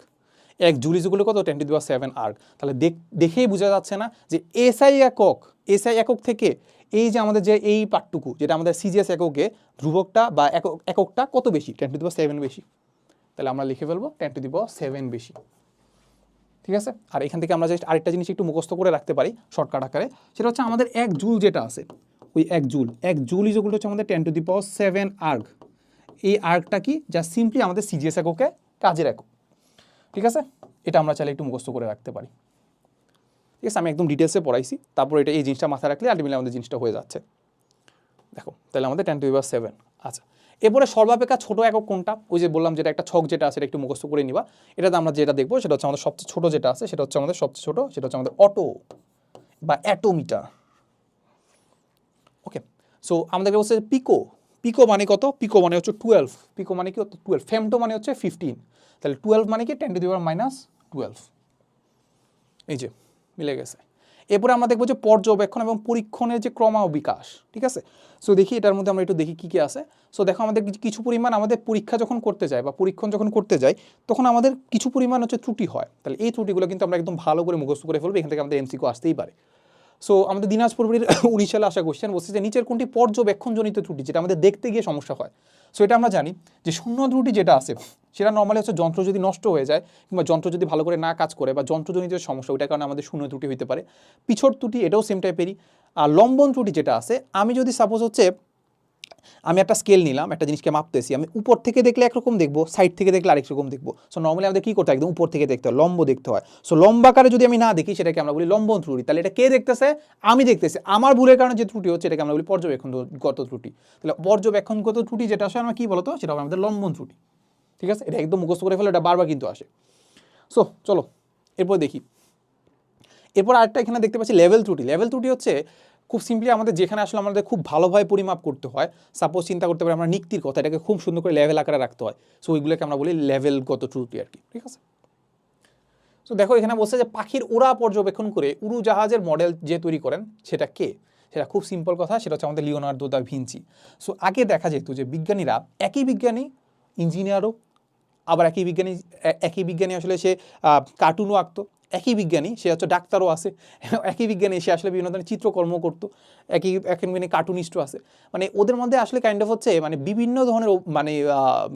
Speaker 1: 1 joule is equal two কত? 10⁻7 আর্গ। তাহলে দেখেই বোঝা যাচ্ছে না যে এসআই একক থেকে এই যে আমাদের যে এই পার্টটুকু যেটা আমাদের সিজিএস এককে ধ্রুবকটা বা এককটা কত বেশি? 10⁻7 বেশি। তাহলে আমরা লিখে ফেলবো 10⁻7 বেশি, ঠিক আছে? আর এখান থেকে আমরা জাস্ট আরেকটা জিনিস একটু মুখস্থ করে রাখতে পারি শর্টকাট আকারে, সেটা হচ্ছে আমাদের 1 জুল যেটা আছে, ওই 1 জুল ইজ ইকুয়াল টু হচ্ছে আমাদের 10⁻7 আর্গ। এই আর্গটা কি? যা সিম্পলি আমাদের সিজিএস এককে কাজের একক, ঠিক আছে? এটা আমরা চাইলে একটু মুখস্থ করে রাখতে পারি, ঠিক আছে? আমি একদম ডিটেলসে পড়াইছি, তারপর এটা এই জিনিসটা মাথায় রাখলে আলটিমেটলি আমাদের জিনিসটা হয়ে যাচ্ছে। দেখো তাহলে আমাদের 10⁻7। আচ্ছা, এরপরে সর্বাপেক্ষা ছোট একক কোনটা? ওই যে বললাম যেটা একটা ছক যেটা আছে এটা একটু মুখস্থ করে নিবা। এটাতে আমরা যেটা দেখবো সেটা হচ্ছে আমাদের সবচেয়ে ছোট যেটা আছে, সেটা হচ্ছে আমাদের সবচেয়ে ছোট, সেটা হচ্ছে আমাদের অটো বা অ্যাটোমিটার। ওকে, সো আমাদের হচ্ছে পিকো মানে কত? পিকো মানে হচ্ছে 12, পিকো মানে কি? 12। ফেমটো মানে হচ্ছে 15, তাহলে 12 মানে কি? 10⁻−12। এই যে মিলে গেছে। এরপরে আমরা দেখবো যে পর্যবেক্ষণ এবং পরীক্ষণের যে ক্রমবিকাশ, ঠিক আছে? সো দেখি এটার মধ্যে আমরা একটু দেখি কী কী আছে। সো দেখো আমাদের কিছু পরিমাণ আমাদের পরীক্ষা যখন করতে যাই বা পরীক্ষণ যখন করতে যাই তখন আমাদের কিছু পরিমাণ হচ্ছে ত্রুটি হয়। তাহলে এই ত্রুটিগুলো কিন্তু আমরা একদম ভালো করে মুখস্থ করে ফেলবো, এখান থেকে আমাদের এমসিকিউ আসতেই পারে। সো আমাদের দিনাজপুর 19 সালে আসা কোয়েশ্চেন বলছে যে নিচের কোনটি পর্যবেক্ষণজনিত ত্রুটি, যেটা আমাদের দেখতে গিয়ে সমস্যা হয়। সো এটা আমরা জানি যে শূন্য ত্রুটি যেটা আছে সেটা নর্মালি হচ্ছে যন্ত্র যদি নষ্ট হয়ে যায় কিংবা যন্ত্র যদি ভালো করে না কাজ করে বা যন্ত্রজনিত সমস্যা, ওইটার কারণে আমাদের শূন্য ত্রুটি হতে পারে। পিছর ত্রুটি এটাও সেম টাইপেরই। আর লম্বন ত্রুটি যেটা আছে, আমি যদি সাপোজ হচ্ছে আমি একটা স্কেল নিলাম, একটা জিনিসকে মাপতেছি, আমি উপর থেকে দেখলে একরকম দেখবো, সাইড থেকে দেখলে আরেক রকম দেখবো। সো নর্মালি আমাদের কী করতে হয়? একদম উপর থেকে দেখতে হয়, লম্ব দেখতে হয়। সো লম্বাকারে যদি আমি না দেখি সেটাকে আমরা বলি লম্বন ত্রুটি। তাহলে এটা কে দেখতেছে? আমি দেখতেছি। আমার ভুলের কারণে যে ত্রুটি হচ্ছে এটাকে আমরা বলি পর্যবেক্ষণগত ত্রুটি। তাহলে পর্যবেক্ষণগত ত্রুটি যেটা আসে আমরা কী বলতো? সেটা হবে আমাদের লম্বন ত্রুটি, ঠিক আছে? এটা একদম মুখস্থ করে ফেলে, এটা বারবার কিন্তু আসে। সো চলো এরপর দেখি। এরপর আরেকটা এখানে দেখতে পাচ্ছি লেভেল ত্রুটি। লেভেল ত্রুটি হচ্ছে খুব সিম্পলি আমাদের যেখানে আসলে আমাদের খুব ভালোভাবে পরিমাপ করতে হয়। সাপোজ চিন্তা করতে পারি আমরা নিক্তির কথা, এটাকে খুব সুন্দর করে লেভেল আকারে রাখতে হয়। সো ওইগুলোকে আমরা বলি লেভেলগত ত্রুটি আর কি, ঠিক আছে? সো দেখো এখানে বলছে যে পাখির উড়া পর্যবেক্ষণ করে উড়োজাহাজের মডেল যে তৈরি করেন সেটা কে? সেটা খুব সিম্পল কথা, সেটা হচ্ছে আমাদের লিওনার্দো দা ভিঞ্চি। সো আগে দেখা যেত যে বিজ্ঞানীরা একই বিজ্ঞানী ইঞ্জিনিয়ারও, আবার একই বিজ্ঞানী আসলে সে কার্টুনও আঁকতো, একই বিজ্ঞানী সে হচ্ছে ডাক্তারও আছে, একই বিজ্ঞানী সে আসলে বিভিন্ন ধরনের চিত্রকর্ম করতো, একই বিজ্ঞানী কার্টুনিস্টও আছে। মানে ওদের মধ্যে আসলে কাইন্ড অফ হচ্ছে মানে বিভিন্ন ধরনের মানে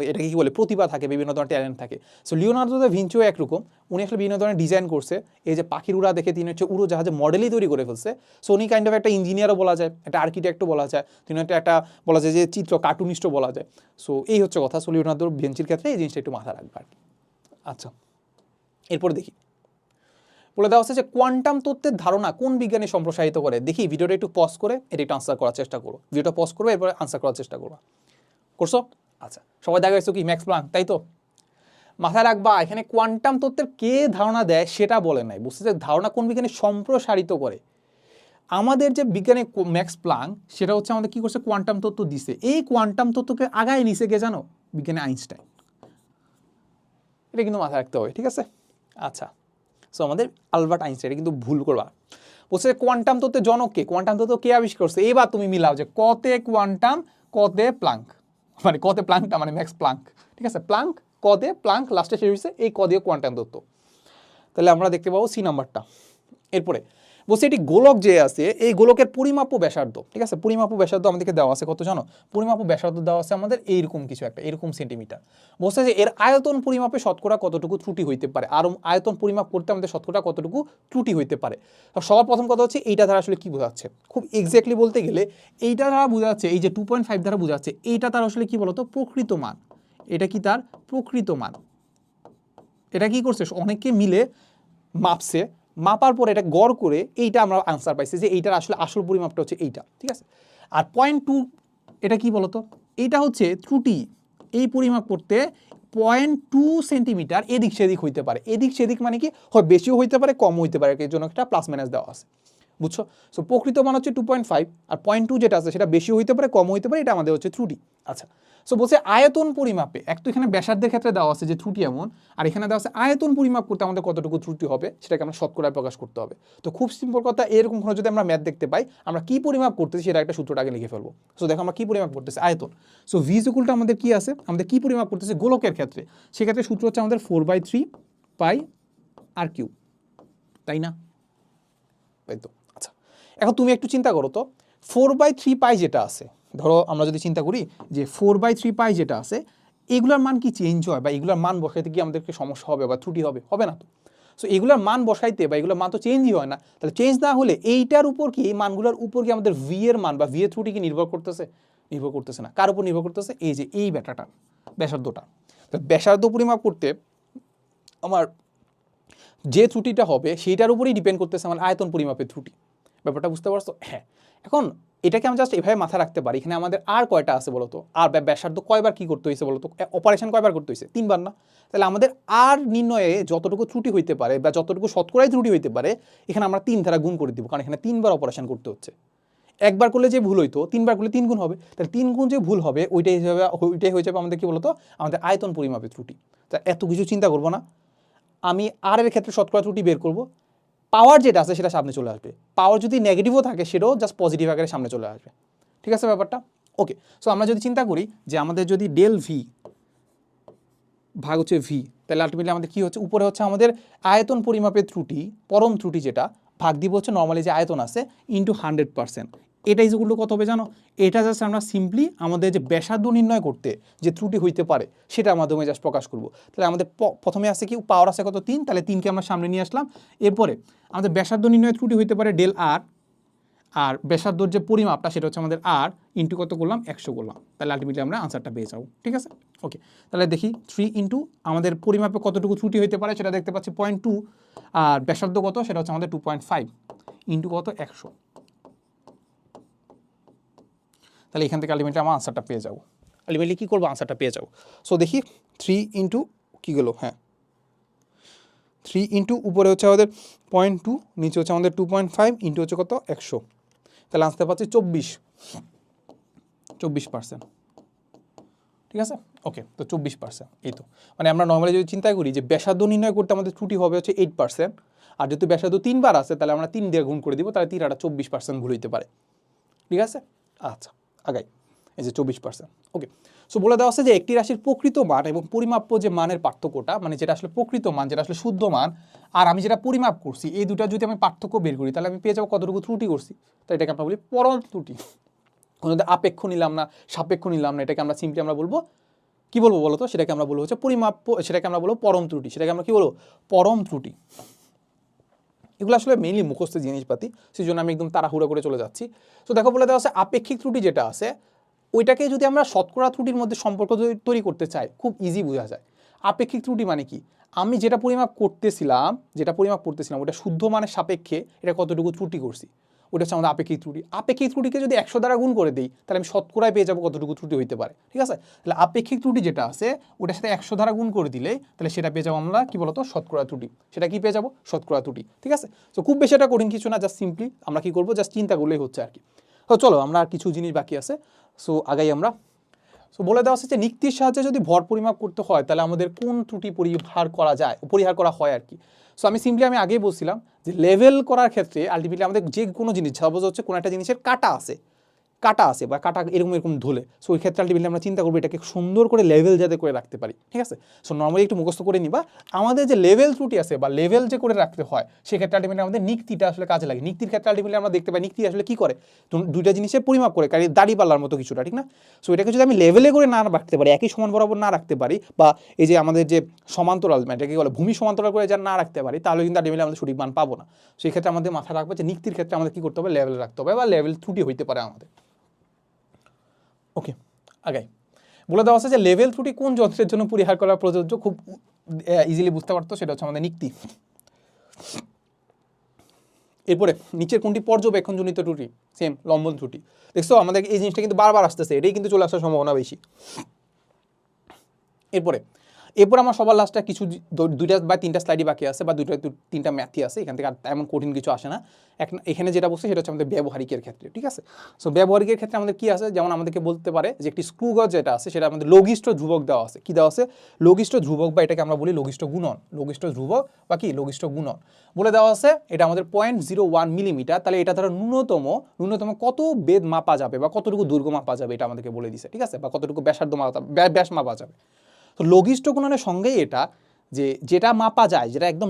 Speaker 1: এটাকে কি বলে প্রতিভা থাকে, বিভিন্ন ধরনের ট্যালেন্ট থাকে। সো লিওনার্দো দা ভিঞ্চিও একরকম, উনি আসলে বিভিন্ন ধরনের ডিজাইন করছে। এই যে পাখির উড়া দেখে তিনি হচ্ছে উড়োজাহাজে মডেলই তৈরি করে ফেলছে। সো উনি কাইন্ড অফ একটা ইঞ্জিনিয়ারও বলা যায়, একটা আর্কিটেক্টও বলা যায়, তিনি একটা বলা যায় যে চিত্র কার্টুনিস্টও বলা যায়। সো এই হচ্ছে কথা। সো লিওনার্দো ভিঞ্চির ক্ষেত্রে এই জিনিসটা একটু মাথা রাখবে আর কি। আচ্ছা, এরপর দেখি বলে দেওয়া হচ্ছে যে কোয়ান্টাম তত্ত্বের ধারণা কোন বিজ্ঞানী সম্প্রসারিত করে। দেখি ভিডিওটা একটু পজ করে এটা একটু আনসার করার চেষ্টা করো, ভিডিওটা পজ করবে এরপরে আনসার করার চেষ্টা করো। করছো? আচ্ছা, সবাই দেখা গেছো কি ম্যাক্স প্ল্যাঙ্ক, তাই তো? মাথায় রাখবা এখানে কোয়ান্টাম তত্ত্বের কে ধারণা দেয় সেটা বলে নাই, বুঝতে যে ধারণা কোন বিজ্ঞানী সম্প্রসারিত করে। আমাদের যে বিজ্ঞানী ম্যাক্স প্ল্যাঙ্ক সেটা হচ্ছে আমাদের কি করছে, কোয়ান্টাম তত্ত্ব দিছে। এই কোয়ান্টাম তত্ত্বকে আগায় নিছে কে জানো? বিজ্ঞানী আইনস্টাইন। এটা কিন্তু মাথায় রাখতে হবে, ঠিক আছে? আচ্ছা, সো আমাদের আলবার্ট আইনস্টাইন, কিন্তু ভুল করবা। বলছে কোয়ান্টাম তত্ত্বের জনক কে? কোয়ান্টাম তত্ত্ব কে আবিষ্কার করছে? এবার তুমি মিলাও যে কতে কোয়ান্টাম কতে প্লাঙ্ক, মানে কতে প্লাঙ্কটা মানে ম্যাক্স প্লাঙ্ক, ঠিক আছে? প্লাঙ্ক কতে প্লাঙ্ক লাস্টে শেষ হয়েছে এই কদীয় কোয়ান্টাম তত্ত্ব। তাহলে আমরা দেখতে পাবো সি নাম্বারটা। এরপরে বলছে এটি গোলক যে আছে এই গোলকের পরিমাপ ব্যাসার্ধ, ঠিক আছে? পরিমাপ ব্যাসার্ধ আমাদেরকে দেওয়া আছে কত জানো? পরিমাপ ব্যাসার্ধ দেওয়া আছে আমাদের এইরকম কিছু একটা, এরকম সেন্টিমিটার। বলছে যে এর আয়তন পরিমাপে শতকরা কতটুকু ত্রুটি হইতে পারে, আর আয়তন পরিমাপ করতে আমাদের শতকরা কতটুকু ত্রুটি হইতে পারে। সবার প্রথম কথা হচ্ছে এইটা দ্বারা আসলে কি বোঝাচ্ছে, খুব এক্স্যাক্টলি বলতে গেলে এইটা দ্বারা বোঝাচ্ছে, এই যে 2.5 দ্বারা বোঝাচ্ছে, এইটা তার আসলে কি বলতো প্রকৃত মান। এটা কি তার প্রকৃত মান? এটা কি করছে অনেকে মিলে মাপছে, মাপার পরে এটা গড় করে এইটা আমরা আনসার পাইছি যে এইটার আসলে আসল পরিমাপটা হচ্ছে এইটা, ঠিক আছে? আর 0.2 এটা কি বলতো, এইটা হচ্ছে ত্রুটি। এই পরিমাপ করতে 0.2 সেন্টিমিটার এদিক সেদিক হইতে পারে। এদিক সেদিক মানে কি হয়, বেশিও হইতে পারে কম হইতে পারে, এর জন্য একটা প্লাস মাইনাস দেওয়া আছে, বুঝছো? সো প্রকৃত মান হচ্ছে 2.5, আর 0.2 যেটা আছে সেটা বেশি হইতে পারে কম হইতে পারে, এটা আমাদের হচ্ছে ত্রুটি। আচ্ছা, সো বলছে আয়তন পরিমাপে, এক তো এখানে ব্যাসার্ধের ক্ষেত্রে দেওয়া আছে যে ত্রুটি এমন, আর এখানে দেওয়া আছে আয়তন পরিমাপ করতে আমাদের কতটুকু ত্রুটি হবে সেটাকে আমরা শতকরায় প্রকাশ করতে হবে। তো খুব সিম্পল কথা, এরকম কোনো যদি আমরা ম্যাথ দেখতে পাই, আমরা কি পরিমাপ করতেছি সেটা একটা সূত্রটা আগে লিখে ফেলবো। সো দেখো আমরা কি পরিমাপ করতেছি, আয়তন। সো ভি ইকুয়ালটা আমাদের কি আছে, আমাদের কি পরিমাপ করতেছি গোলকের ক্ষেত্রে, সেক্ষেত্রে সূত্র হচ্ছে আমাদের 4/3 পাই আর কিউ, তাই না? তাই তো। আচ্ছা, এখন তুমি একটু চিন্তা করো তো, 4/3 পাই যেটা আছে, ধরো আমরা যদি চিন্তা করি যে 4/3 পাই যেটা আছে, এগুলোর মান কি চেঞ্জ হয়, বা এগুলোর মান বসাইতে কি আমাদেরকে সমস্যা হবে বা ত্রুটি হবে? হবে না তো। সো এগুলোর মান বসাইতে বা এগুলোর মান তো চেঞ্জই হয় না, তাহলে চেঞ্জ না হলে এইটার উপর কি, এই মানগুলোর উপর কি আমাদের ভি এর মান বা ভি এর ত্রুটি কি নির্ভর করতেছে? নির্ভর করতেছে না। কার উপর নির্ভর করতেছে? এই যে এই ব্যাটাটা, ব্যাসার্ধটা। তো ব্যাসার্ধ পরিমাপ করতে আমার যে ত্রুটিটা হবে সেইটার উপরেই ডিপেন্ড করতেছে আমার আয়তন পরিমাপের ত্রুটি। ব্যাপারটা বুঝতে পারছো? হ্যাঁ। এখন এটাকে আমি জাস্ট এভাবে মাথা রাখতে পারি, এখানে আমাদের আর কয়টা আছে বলো তো, আর ব্যাসার্ধ কয়বার কি করতে হয়েছে বলো তো, অপারেশন কয়বার করতে হয়েছে? 3 বার না? তাহলে আমাদের আর নির্ণয়ে যতটুকু ত্রুটি হইতে পারে বা যতটুকু শতকরাই ত্রুটি হইতে পারে, এখানে আমরা 3 দ্বারা গুণ করে দিব, কারণ এখানে 3 বার অপারেশন করতে হচ্ছে। একবার করলে যে ভুল হইতো 3 বার করলে 3 গুণ হবে, তাহলে 3 গুণ যে ভুল হবে ওইটাই হয়ে যাবে আমাদের কি বলতো, আমাদের আয়তন পরিমাপের ত্রুটি। তা এত কিছু চিন্তা করবো না, আমি আর এর ক্ষেত্রে শতকরা ত্রুটি বের করব, পাওয়ার যেটা আছে সেটা সামনে চলে আসবে, পাওয়ার যদি নেগেটিভও থাকে সেটাও জাস্ট পজিটিভ আকারে সামনে চলে আসবে, ঠিক আছে ব্যাপারটা? ওকে। সো আমরা যদি চিন্তা করি যে আমাদের যদি ডেল ভি ভাগ হচ্ছে ভি, তাহলে আলটিমেটলি আমাদের কি হচ্ছে, উপরে হচ্ছে আমাদের আয়তন পরিমাপের ত্রুটি, পরম ত্রুটি যেটা, ভাগ দিব হচ্ছে নর্মালি যে আয়তন আছে ইন্টু 100%। এটা ইজুগুলো কত হবে জানো? এটা জাস্ট আমরা সিম্পলি আমাদের যে ব্যাসার্ধ নির্ণয় করতে যে ত্রুটি হইতে পারে সেটার মাধ্যমে জাস্ট প্রকাশ করব। তাহলে আমাদের প্রথমে আছে কি, পাওয়ার আছে কত 3, তাহলে 3কে আমরা সামনে নিয়ে আসলাম। এরপরে আমাদের ব্যাসার্ধ নির্ণয় ত্রুটি হইতে পারে ডেল আর, আর ব্যাসার্ধর যে পরিমাপটা সেটা হচ্ছে আমাদের আর ইন্টু কত করলাম, 100 করলাম, তাহলে আলটিমেটলি আমরা আনসারটা পেয়ে যাবো, ঠিক আছে? ওকে, তাহলে দেখি 3 ইন্টু আমাদের পরিমাপে কতটুকু ত্রুটি হইতে পারে সেটা দেখতে পাচ্ছি 0.2, আর ব্যাসার্ধ কত সেটা হচ্ছে আমাদের 2.5 ইন্টু কত 100, তাহলে এখান থেকে আলটিমেটলি আমার আনসারটা পেয়ে যাবো। আলটিমেটলি কী করবো, আনসারটা পেয়ে যাবো। সো দেখি 3 ইন্টু কী গেলো, হ্যাঁ 3 ইন্টু উপরে হচ্ছে আমাদের 0.2, নিচে হচ্ছে আমাদের 2.5 ইন্টু হচ্ছে কত 100, তাহলে আসতে পারছি 24%, ঠিক আছে? ওকে, তো 24%, এই তো মানে আমরা নর্মালি যদি চিন্তা করি যে ব্যাসার্ধ নির্ণয় করতে আমাদের ত্রুটি হবে হচ্ছে 8%, আর যেহেতু ব্যাসার্ধ 3 বার আছে তাহলে আমরা 3 দিয়ে গুণ করে দিব, তাহলে 3 আর 24% ভুল হইতে পারে। ঠিক আছে, আচ্ছা আগাই, এই যে 24%। ওকে, সো বলে দেওয়া আছে যে একটি রাশির প্রকৃত মান এবং পরিমাপ্য যে মানের পার্থক্যটা, মানে যেটা আসলে প্রকৃত মান, যেটা আসলে শুদ্ধ মান, আর আমি যেটা পরিমাপ করছি, এই দুটা যদি আমি পার্থক্য বের করি তাহলে আমি পেয়ে যাবো কতটুকু ত্রুটি করছি। তো এটাকে আমরা বলি পরম ত্রুটি। কোনো আপেক্ষ নিলাম না, সাপেক্ষ নিলাম না, এটাকে আমরা সিম্পলি আমরা বলবো কি বলবো বলো তো, সেটাকে আমরা বলবো হচ্ছে পরিমাপ্য, সেটাকে আমরা বলবো পরম ত্রুটি, সেটাকে আমরা কি বলবো পরম ত্রুটি। এগুলো আসলে মেইনলি মুখস্থ জিনিসপাতি, সেই জন্য আমি একদম তাড়াহুড়ো করে চলে যাচ্ছি। তো দেখো বলে দেওয়া আছে আপেক্ষিক ত্রুটি যেটা আছে ওইটাকে যদি আমরা শতকরা ত্রুটির মধ্যে সম্পর্ক তৈরি করতে চাই, খুব ইজি বোঝা যায়। আপেক্ষিক ত্রুটি মানে কি, আমি যেটা পরিমাপ করতেছিলাম ওটা শুদ্ধ মানের সাপেক্ষে এটা কতটুকু ত্রুটি করছি, ওটা হচ্ছে আমাদের আপেক্ষিক ত্রুটি। আপেক্ষিক ত্রুটিকে যদি 100 দ্বারা গুণ করে দিই তাহলে আমি শতকরায় পেয়ে যাবো কতটুকু ত্রুটি হইতে পারে। ঠিক আছে, তাহলে আপেক্ষিক ত্রুটি যেটা আছে ওটার সাথে 100 দ্বারা গুণ করে দিলে তাহলে সেটা পেয়ে যাবো আমরা কি বলতো শতকরা ত্রুটি, সেটা কি পেয়ে যাবো শতকরা ত্রুটি। ঠিক আছে, তো খুব বেশি এটা কঠিন কিছু না, জাস্ট সিম্পলি আমরা কি করবো, জাস্ট চিন্তা করলেই হচ্ছে আর কি। তো চলো আমরা আর কিছু জিনিস বাকি আছে, সো আগাই আমরা। সো বলে দেওয়া হচ্ছে যে নিক্তির সাহায্যে যদি ভর পরিমাপ করতে হয় তাহলে আমাদের কোন ত্রুটি পরিহার করা হয় আর কি। সো আমি সিম্পলি আগেই বলছিলাম যে লেভেল করার ক্ষেত্রে আলটিমেটলি আমাদের যে কোনো জিনিস, সাপোজ হচ্ছে কোনো একটা জিনিসের কাটা আছে বা কাটা এরকম ধুলে, সো ওই ক্ষেত্রে আলটিমেটলি আমরা চিন্তা করবো এটাকে সুন্দর করে লেভেল যাতে করে রাখতে পারি। ঠিক আছে, সো নর্মালি একটু মুখস্থ করে নিবা আমাদের যে লেভেল ত্রুটি আছে বা লেভেল যে করে রাখতে হয় সেক্ষেত্রে আলটিমেটলি আমাদের নিক্তিটা আসলে কাজে লাগে। নিক্তির ক্ষেত্রে আলটিমেটলি আমরা দেখতে পাই নিক্তি আসলে কি করে, দুইটা জিনিসের পরিমাপ করে, কারণ দাড়ি পাল্লার মতো কিছুটা, ঠিক না। সো এটাকে যদি আমি লেভেলে করে না রাখতে পারি, একই সমান বরাবর না রাখতে পারি, বা এই যে আমাদের যে সমান্তরাল এটাকে বলে ভূমি সমান্তরাল করে যা না রাখতে পারি, তাহলে কিন্তু আলটিমেটলি আমাদের সঠিক মান পাবো না। সেই ক্ষেত্রে আমাদের মাথায় রাখবে যে নিক্তির ক্ষেত্রে আমাদের কি করতে হবে, লেভেল রাখতে হবে, বা লেভেল ত্রুটি হইতে পারে আমাদের। ওকে, আগাই। বলে দেওয়া আছে যে লেভেল ত্রুটি কোন যন্ত্রের জন্য পরিহার করা প্রযোজ্য, খুব ইজিলি বুঝতে পারতো, সেটা হচ্ছে আমাদের নিক্তি। এরপরে নিচের কোনটি পর্যবেক্ষণজনিত ত্রুটি, সেম লম্বন ত্রুটি। দেখছো আমাদের এই জিনিসটা কিন্তু বারবার আসতেছে, এটাই কিন্তু চলে আসার সম্ভাবনা বেশি। এরপর আমার সবার লাস্টে কিছু 2টা বা 3টা স্লাইডই বাকি আছে, বা 2-3টা ম্যাথই আছে, এখান থেকে এমন কঠিন কিছু আসে না। এখানে যেটা বলছে সেটা হচ্ছে আমাদের ব্যবহারিকের ক্ষেত্রে। ঠিক আছে, সো ব্যবহারিকের ক্ষেত্রে আমাদের কি আছে, যেমন আমাদেরকে বলতে পারে যে একটি স্ক্রু গজ যেটা আছে সেটা আমাদের লঘিষ্ঠ ধ্রুবক দেওয়া আছে। কি দেওয়া আছে, লঘিষ্ঠ ধ্রুবক, বা এটাকে আমরা বলি লঘিষ্ঠ গুণন, লঘিষ্ঠ ধ্রুবক বা কি লঘিষ্ঠ গুণন বলে দেওয়া আছে। এটা আমাদের 0.01 মিলিমিটার, তাহলে এটা ধরো ন্যূনতম কত বেদ মাপা যাবে বা কতটুকু দৈর্ঘ্য মাপা যাবে এটা আমাদেরকে বলে দিছে। ঠিক আছে, বা কতটুকু ব্যাসার্ধ ব্যাস মাপা যাবে। তো লঘিষ্ঠ গুণনের সঙ্গেই এটা যে যেটা মাপা যায়, যেটা একদম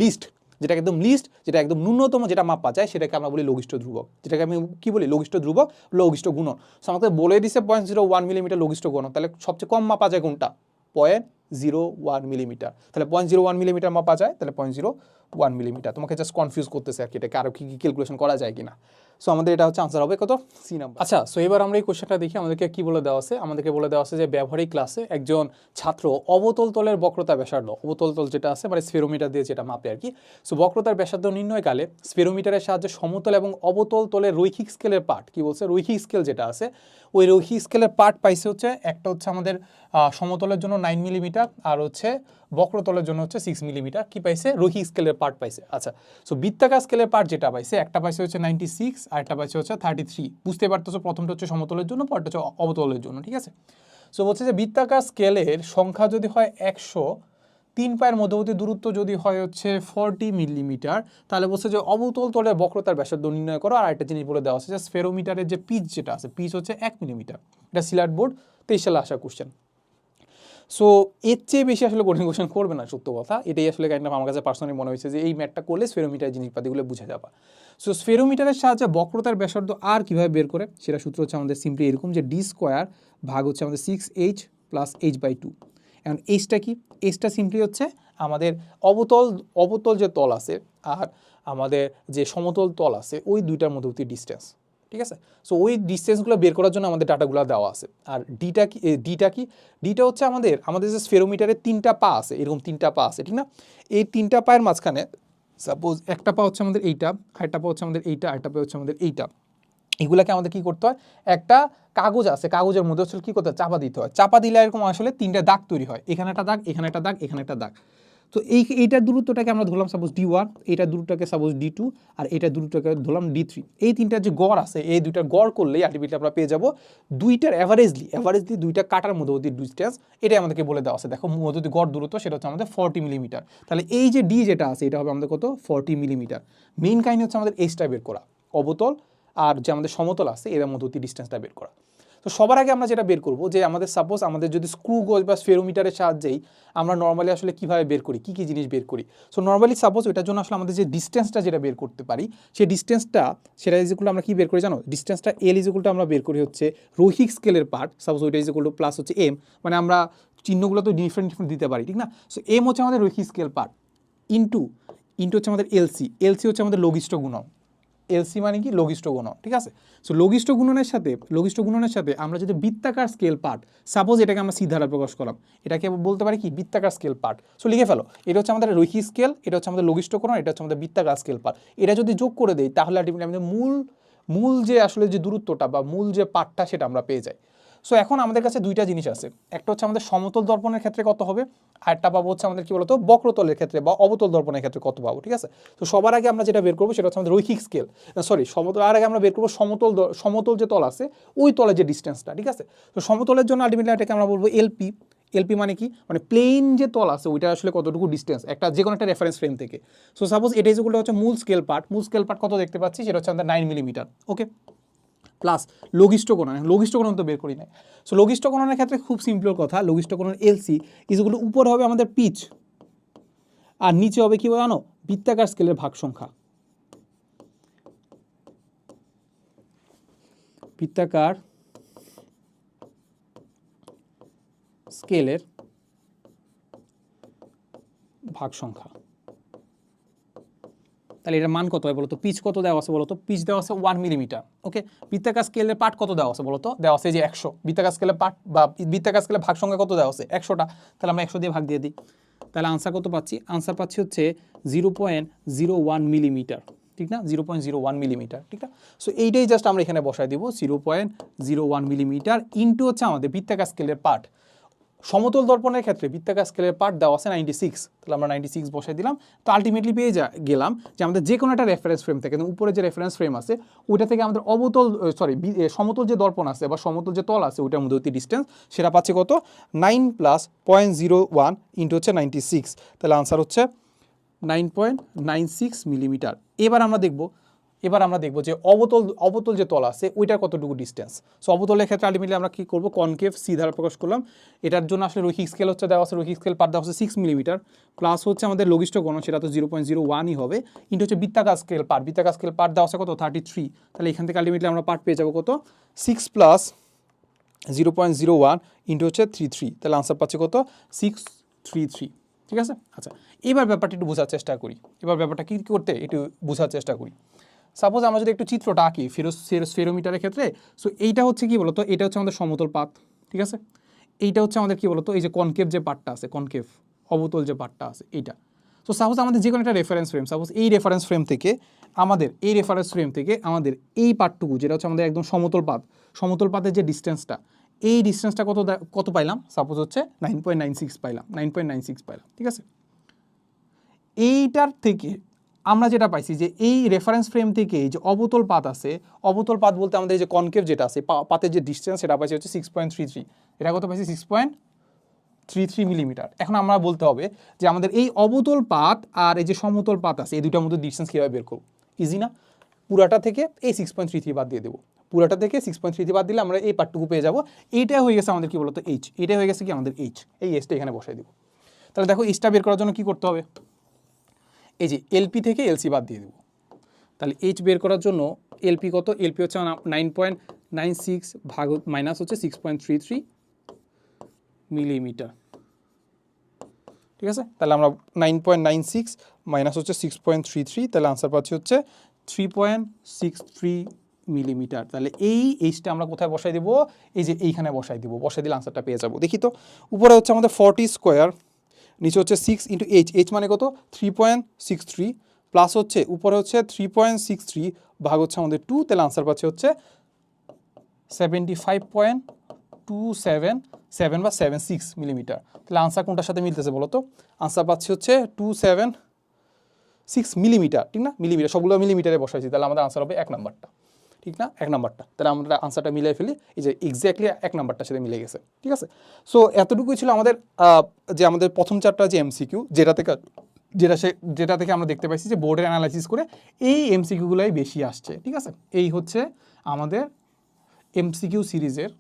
Speaker 1: লিস্ট, যেটা একদম ন্যূনতম যেটা মাপা যায় সেটাকে আমরা বলি লঘিষ্ঠ ধ্রুবক, যেটাকে আমি কি বলি লঘিষ্ঠ ধ্রুবক, লঘিষ্ঠ গুণন। সো আমাকে বলে দিছে 0.01 মিলিমিটার লঘিষ্ঠ গুণন, তাহলে সবচেয়ে কম মাপা যায় কোনটা, 0.01 মিলিমিটার। তাহলে 0.01 মিলিমিটার মাপা যায়, তাহলে 0.01 মিলিমিটার। তোমাকে জাস্ট কনফিউজ করতেছে আর কি, এটাকে আরো কি ক্যালকুলেশন করা যায় কিনা। সো আমাদের এটা হচ্ছে আনসার হবে কত, সি নাম্বার। আচ্ছা, সো এবার আমরা এই কোশ্চেনটা দেখি আমাদেরকে কি বলে দেওয়া আছে। আমাদেরকে বলে দেওয়া আছে যে ব্যবহারিক ক্লাসে একজন ছাত্র অবতল তলের বক্রতা ব্যাসার্ধ, অবতল তল যেটা আছে মানে স্ফেরোমিটার দিয়ে যেটা মাপে আর কি। সো বক্রতার ব্যাসার্ধ নির্ণয়কালে স্ফেরোমিটারের সাহায্যে সমতল এবং অবতল তলের রৈখিক স্কেলের পার্ট, কি বলছে রৈখিক স্কেল যেটা আছে ওই রৈখিক স্কেলের পার্ট পাইছে হচ্ছে, একটা হচ্ছে আমাদের সমতলের জন্য 9 মিলিমিটার, আর হচ্ছে বক্রতলের জন্য হচ্ছে 6 মিলিমিটার। কি পাইছে, রৈখিক স্কেলের পার্ট পাইছে। আচ্ছা, সো বৃত্তাকার স্কেলের পার্ট যেটা পাইছে, একটা পাইছে হচ্ছে 96 আর একটা পাইছে হচ্ছে 33। বুঝতে পারতেছো, প্রথমটা হচ্ছে সমতলের জন্য, পরটা হচ্ছে অবতলের জন্য। ঠিক আছে, সো বলছে যে বৃত্তাকার স্কেলের সংখ্যা যদি হয় 100, 3 পায়ের মধ্যবর্তী দূরত্ব যদি হয় হচ্ছে 40 মিলিমিটার, তাহলে বলছে যে অবতল তলের বক্রতার ব্যাসার্ধ নির্ণয় করো। আর একটা জিনিস বলে দেওয়া আছে যে স্ফেরোমিটারের যে পিচ যেটা আছে, পিচ হচ্ছে 1 মিলিমিটার। এটা সিলাট বোর্ড 23 সালে আসা কোশ্চেন। সো এর চেয়ে বেশি আসলে কঠিন কোশ্চেন করবে না, সত্য কথা। এটাই আসলে কাইন্ড অফ আমার কাছে পার্সোনালি মনে হয়েছে যে এই ম্যাথটা করলে স্ফেরোমিটার জিনিসপাতিগুলো বুঝে যাবা। সো স্ফেরোমিটারের সাহায্যে বক্রতার ব্যাসার্ধ আর কীভাবে বের করে, সেটা সূত্র হচ্ছে আমাদের সিম্পলি এরকম যে ডি স্কোয়ার ভাগ হচ্ছে আমাদের 6h প্লাস h/2। এখন এইচটা কি, এইচটা সিম্পলি হচ্ছে আমাদের অবতল যে তল আছে আর আমাদের যে সমতল তল আছে ওই দুইটার মধ্যবর্তী ডিস্টেন্স। ঠিক আছে, সো ওই ডিস্টেন্সগুলো বের করার জন্য আমাদের ডাটাগুলো দেওয়া আছে। আর ডিটা হচ্ছে আমাদের যে স্ফেরোমিটারের 3টা পা আছে, এরকম 3টা পা আছে, ঠিক না। এই 3টা পায়ের মাঝখানে সাপোজ একটা পা হচ্ছে আমাদের এইটা, আরেকটা পা হচ্ছে আমাদের এইটা, আরেকটা পা হচ্ছে আমাদের এইটা। এগুলাকে আমাদের কি করতে হয়, একটা কাগজ আছে, কাগজের মধ্যে হচ্ছে কি করতে হয়, চাপা দিতে হয়। চাপা দিলে এরকম আসলে 3টা দাগ তৈরি হয়, এখানে একটা দাগ, এখানে একটা দাগ, এখানে একটা দাগ। তো এইটার দূরত্বটাকে আমরা ধরলাম সাপোজ D1, এইটার দূরত্বটাকে সাপোজ D2, আর এইটার দূরত্বটাকে ধরলাম D3। এই তিনটার যে গড় আছে, এই দুইটার গড় করলেই আলটিমেটলি আমরা পেয়ে যাব দুইটার অ্যাভারেজলি দুইটা কাটার মধ্যবর্তী ডিস্টেন্স। এটাই আমাদেরকে বলে দেওয়া আছে। দেখো মধ্যবর্তী গড় দূরত্ব সেটা হচ্ছে আমাদের 40 মিলিমিটার। তাহলে এই যে ডি যেটা আছে এটা হবে আমাদের কত, 40 মিলিমিটার। মেইন কাহিনী হচ্ছে আমাদের এইচটা বের করা, অবতল আর যে আমাদের সমতল আছে এদের মধ্যবর্তী ডিস্টেন্সটা বের করা। তো সবার আগে আমরা যেটা বের করব যে আমাদের সাপোজ আমাদের যদি স্ক্রু গজ বা স্ফেরোমিটারের সাহায্যেই আমরা নর্মালি আসলে কিভাবে বের করি, কী কী জিনিস বের করি। সো নর্মালি সাপোজ ওইটার জন্য আসলে আমাদের যে ডিস্টেন্সটা যেটা বের করতে পারি, সেই ডিস্টেন্সটা সেটা ইজিকুল আমরা কী বের করি জানো, ডিস্টেন্সটা এল ইজিকুলটা আমরা বের করি হচ্ছে রৈখিক স্কেলের পার্ট, সাপোজ ওইটা ইজিকুল টু প্লাস হচ্ছে এম, মানে আমরা চিহ্নগুলো তো ডিফারেন্ট দিতে পারি, ঠিক না। সো এম হচ্ছে আমাদের রৈখিক স্কেল পার্ট, ইন্টু হচ্ছে আমাদের এলসি হচ্ছে আমাদের লঘিষ্ঠ গুণন। এলসি মানে কি, লঘিষ্ঠ গুণন, ঠিক আছে। সো লঘিষ্ঠ গুণনের সাথে আমরা যদি বৃত্তাকার স্কেল পার্ট, সাপোজ এটাকে আমরা সি দ্বারা প্রকাশ করলাম, এটাকে বলতে পারি কি, বৃত্তাকার স্কেল পার্ট। সো লিখে ফেলো, এটা হচ্ছে আমাদের রৈখিক স্কেল, এটা হচ্ছে আমাদের লঘিষ্ঠ গুণন, এটা হচ্ছে আমাদের বৃত্তাকার স্কেল পার্ট। এটা যদি যোগ করে দেই তাহলে আলটিমেটলি আমাদের মূল যে আসলে যে দূরত্বটা বা মূল যে পার্টটা সেটা আমরা পেয়ে যাই। সো এখন আমাদের কাছে দুইটা জিনিস আছে, একটা হচ্ছে আমাদের সমতল দর্পণের ক্ষেত্রে কত হবে, আর একটা পাবো হচ্ছে আমাদের কি বলতো বক্রতলের ক্ষেত্রে বা অবতল দর্পণের ক্ষেত্রে কত পাবো, ঠিক আছে। তো সবার আগে আমরা যেটা বের করবো সেটা হচ্ছে আমাদের রৈখিক স্কেল, সমতল। আর আগে আমরা বের করবো সমতল যে তল আছে ওই তলের যে ডিস্টেন্সটা, ঠিক আছে। তো সমতলের জন্য আলটিমেটলি এটাকে আমরা বলবো এলপি মানে কি, মানে প্লেন যে তল আছে ওইটা আসলে কতটুকু ডিস্টেন্স একটা যে কোনো একটা রেফারেন্স ফ্রেম থেকে। সো সাপোজ এটা যেগুলো হচ্ছে মূল স্কেল পার্ট কত দেখতে পাচ্ছি, সেটা হচ্ছে আমাদের 9 মিলিমিটার, ওকে। প্লাস লঘিষ্ঠ কোণন তো বের করি নাই। সো লঘিষ্ঠ কোণনের ক্ষেত্রে খুব সিম্পল কথা, লঘিষ্ঠ কোণন এলসি ইজগুলো উপরে হবে আমাদের পিচ, আর নিচে হবে কি জানো, বৃত্তাকার স্কেলের ভাগ সংখ্যা, বৃত্তাকার স্কেলের ভাগ সংখ্যা। তাহলে এটার মান কত হয় বলতো, পিচ কত দেওয়া আছে বলতো, পিচ দেওয়া আছে 1 মিলিমিটার, ওকে। বৃত্তাকার স্কেলের পার্ট কত দেওয়া আছে বলতো, দেওয়া আছে যে 100। বৃত্তাকার স্কেলের পার্ট বা বৃত্তাকার স্কেলের ভাগ সংখ্যা কত দেওয়া আছে, 100টা। তাহলে আমরা 100 দিয়ে ভাগ দিয়ে দিই, তাহলে আনসার কত পাচ্ছি, আনসার পাচ্ছি হচ্ছে 0.01 মিলিমিটার, ঠিক না, 0.01 মিলিমিটার, ঠিক না। সো এইটাই জাস্ট আমরা এখানে বসাই দিব, 0.01 মিলিমিটার ইন্টু হচ্ছে আমাদের বৃত্তাকার স্কেলের পার্ট। সমতল দর্পণের ক্ষেত্রে বৃত্তাকার স্কেলের পার্ট দেওয়া আছে 96, তাহলে আমরা 96 বসাই দিলাম। তো আলটিমেটলি পেয়ে গেলাম যে আমাদের যে কোনো একটা রেফারেন্স ফ্রেম থেকে, উপরে যে রেফারেন্স ফ্রেম আছে ওইটা থেকে আমাদের সমতল যে দর্পণ আছে বা সমতল যে তল আছে ওইটার মধ্যে ডিস্টেন্স সেটা পাচ্ছে কত, 9 + 0.01 ইন্টু হচ্ছে 96, তাহলে আনসার হচ্ছে 9.96 মিলিমিটার। এবার আমরা দেখব যে অবতল যে তল আছে ওইটার কতটুকু ডিস্টেন্স। সো অবতলের ক্ষেত্রে আলটিমেটলি আমরা কি করব, কনকেভ সি দ্বারা প্রকাশ করলাম। এটার জন্য আসলে রৈখিক স্কেল হচ্ছে দেওয়া আছে, রৈখিক স্কেল পার্ট দেওয়া আছে 6 মিলিমিটার, প্লাস হচ্ছে আমাদের লঘিষ্ঠ কোণ সেটা তো 0.01ই হবে, ইন্টু হচ্ছে বৃত্তাকার স্কেল পার্ট দেওয়া আছে কত 33। তাহলে এখান থেকে আলটিমেটলি আমরা পার্ট পেয়ে যাবো কত, 6 + 0.01 ইন্টু হচ্ছে 33, তাহলে আনসার পাচ্ছে কত, 633, ঠিক আছে। আচ্ছা, এবার ব্যাপারটা একটু বোঝার চেষ্টা করি, ব্যাপারটা কি করতে একটু বোঝার চেষ্টা করি। সাপোজ আমরা যদি একটু চিত্রটা আঁকি স্ফেরোমিটারের ক্ষেত্রে, সো এইটা হচ্ছে কি বলতো, এটা হচ্ছে আমাদের সমতল পাত, ঠিক আছে। এইটা হচ্ছে আমাদের কি বলতো, এই যে কনকেভ যে পার্টটা আছে, কনকেভ অবতল যে পার্টটা আছে এইটা। সো সাপোজ আমাদের যে কোনো একটা রেফারেন্স ফ্রেম, সাপোজ এই রেফারেন্স ফ্রেম থেকে আমাদের এই পার্টটুকু যেটা হচ্ছে আমাদের একদম সমতল পাতের যে ডিস্টেন্সটা, এই ডিস্টেন্সটা কত পাইলাম, সাপোজ হচ্ছে 9.96 পাইলাম, ঠিক আছে। এইটার থেকে আমরা যেটা পাইছি যে এই রেফারেন্স ফ্রেম থেকে যে অবতল পাত আছে, অবতল পাত বলতে আমাদের যে কনকেভ যেটা আছে পাতের যে ডিস্টেন্স সেটা পাইছি হচ্ছে 6.33, এটা কত পাইছি 6.33 মিলিমিটার। এখন আমরা বলতে হবে যে আমাদের এই অবতল পাত আর এই যে সমতল পাত আছে এই দুটার মধ্যে ডিস্টেন্স কীভাবে বের করব, ইজি না। পুরাটা থেকে এই 6.33 বাদ দিয়ে দেবো, পুরাটা থেকে 6.33 বাদ দিলে আমরা এই পার্টটুকু পেয়ে যাবো। এইটা হয়ে গেছে আমাদের কি বলতো এইচ, এটা হয়ে গেছে কি আমাদের এইচ, এই এইচটা এখানে বসাই দেবো। তাহলে দেখো এইচটা বের করার জন্য কি করতে হবে, এই যে এলপি থেকে এলসি বাদ দিয়ে দেবো। তাহলে এইচ বের করার জন্য এলপি কত, এলপি হচ্ছে 9.96 ভাগ মাইনাস হচ্ছে 6.33 মিলিমিটার, ঠিক আছে। তাহলে আমরা 9.96 মাইনাস হচ্ছে 6.33, তাহলে আনসার পাচ্ছি হচ্ছে 3.63 মিলিমিটার। তাহলে এই এইচটা আমরা কোথায় বসাই দেবো, এই যে এইখানে বসাই দিব, বসাই দিলে আনসারটা পেয়ে যাবো। দেখি তো, উপরে হচ্ছে আমাদের 40 স্কোয়ার, নিচে হচ্ছে 6 ইন্টু এইচ মানে কত 3.63, প্লাস হচ্ছে উপরে হচ্ছে 3.63 ভাগ হচ্ছে আমাদের 2, তাহলে আনসার পাচ্ছে হচ্ছে 75.1 277 বা 76 মিলিমিটার। তাহলে আনসার কোনটার সাথে মিলতেছে বলো তো? আনসার পাচ্ছি হচ্ছে 276 মিলিমিটার, ঠিক না? মিলিমিটার, সবগুলো মিলিমিটারে বসাইছি, তাহলে আমাদের আনসার হবে 1 নাম্বারটা, ঠিক না? 1 নাম্বারটা, তাহলে আমরা আনসারটা মিলাই ফেলি, এই যে এক্স্যাক্টলি 1 নাম্বারটার সাথে মিলে গেছে, ঠিক আছে? সো এতটুকুই ছিল আমাদের যে আমাদের প্রথম চ্যাপ্টার যে এমসিকিউ, যেটা থেকে আমরা দেখতে পাইছি যে বোর্ডের অ্যানালাইসিস করে এই এমসিকিউগুলোই বেশি আসছে, ঠিক আছে? এই হচ্ছে আমাদের এমসিকিউ সিরিজের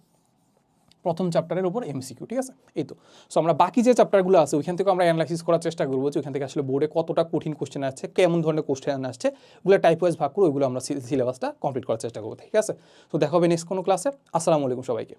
Speaker 1: প্রথম চ্যাপ্টারের উপর এমসিকিউ, ঠিক আছে? এই তো। সো আমরা বাকি যে চ্যাপ্টারগুলো আছে ওইখান থেকে আমরা অ্যানালাইসিস করার চেষ্টা করবো যে ওইখান থেকে আসলে বোর্ডে কতটা কঠিন কোশ্চেন আসছে, কেমন ধরনের কোশ্চেন আসছে, ওগুলো টাইপ ওয়াইজ ভাগ করে ওইগুলো আমরা সিলেবাসটা কমপ্লিট করার চেষ্টা করবো, ঠিক আছে? তো দেখা হবে নেক্সট কোনো ক্লাসে। আসসালামু আলাইকুম সবাইকে।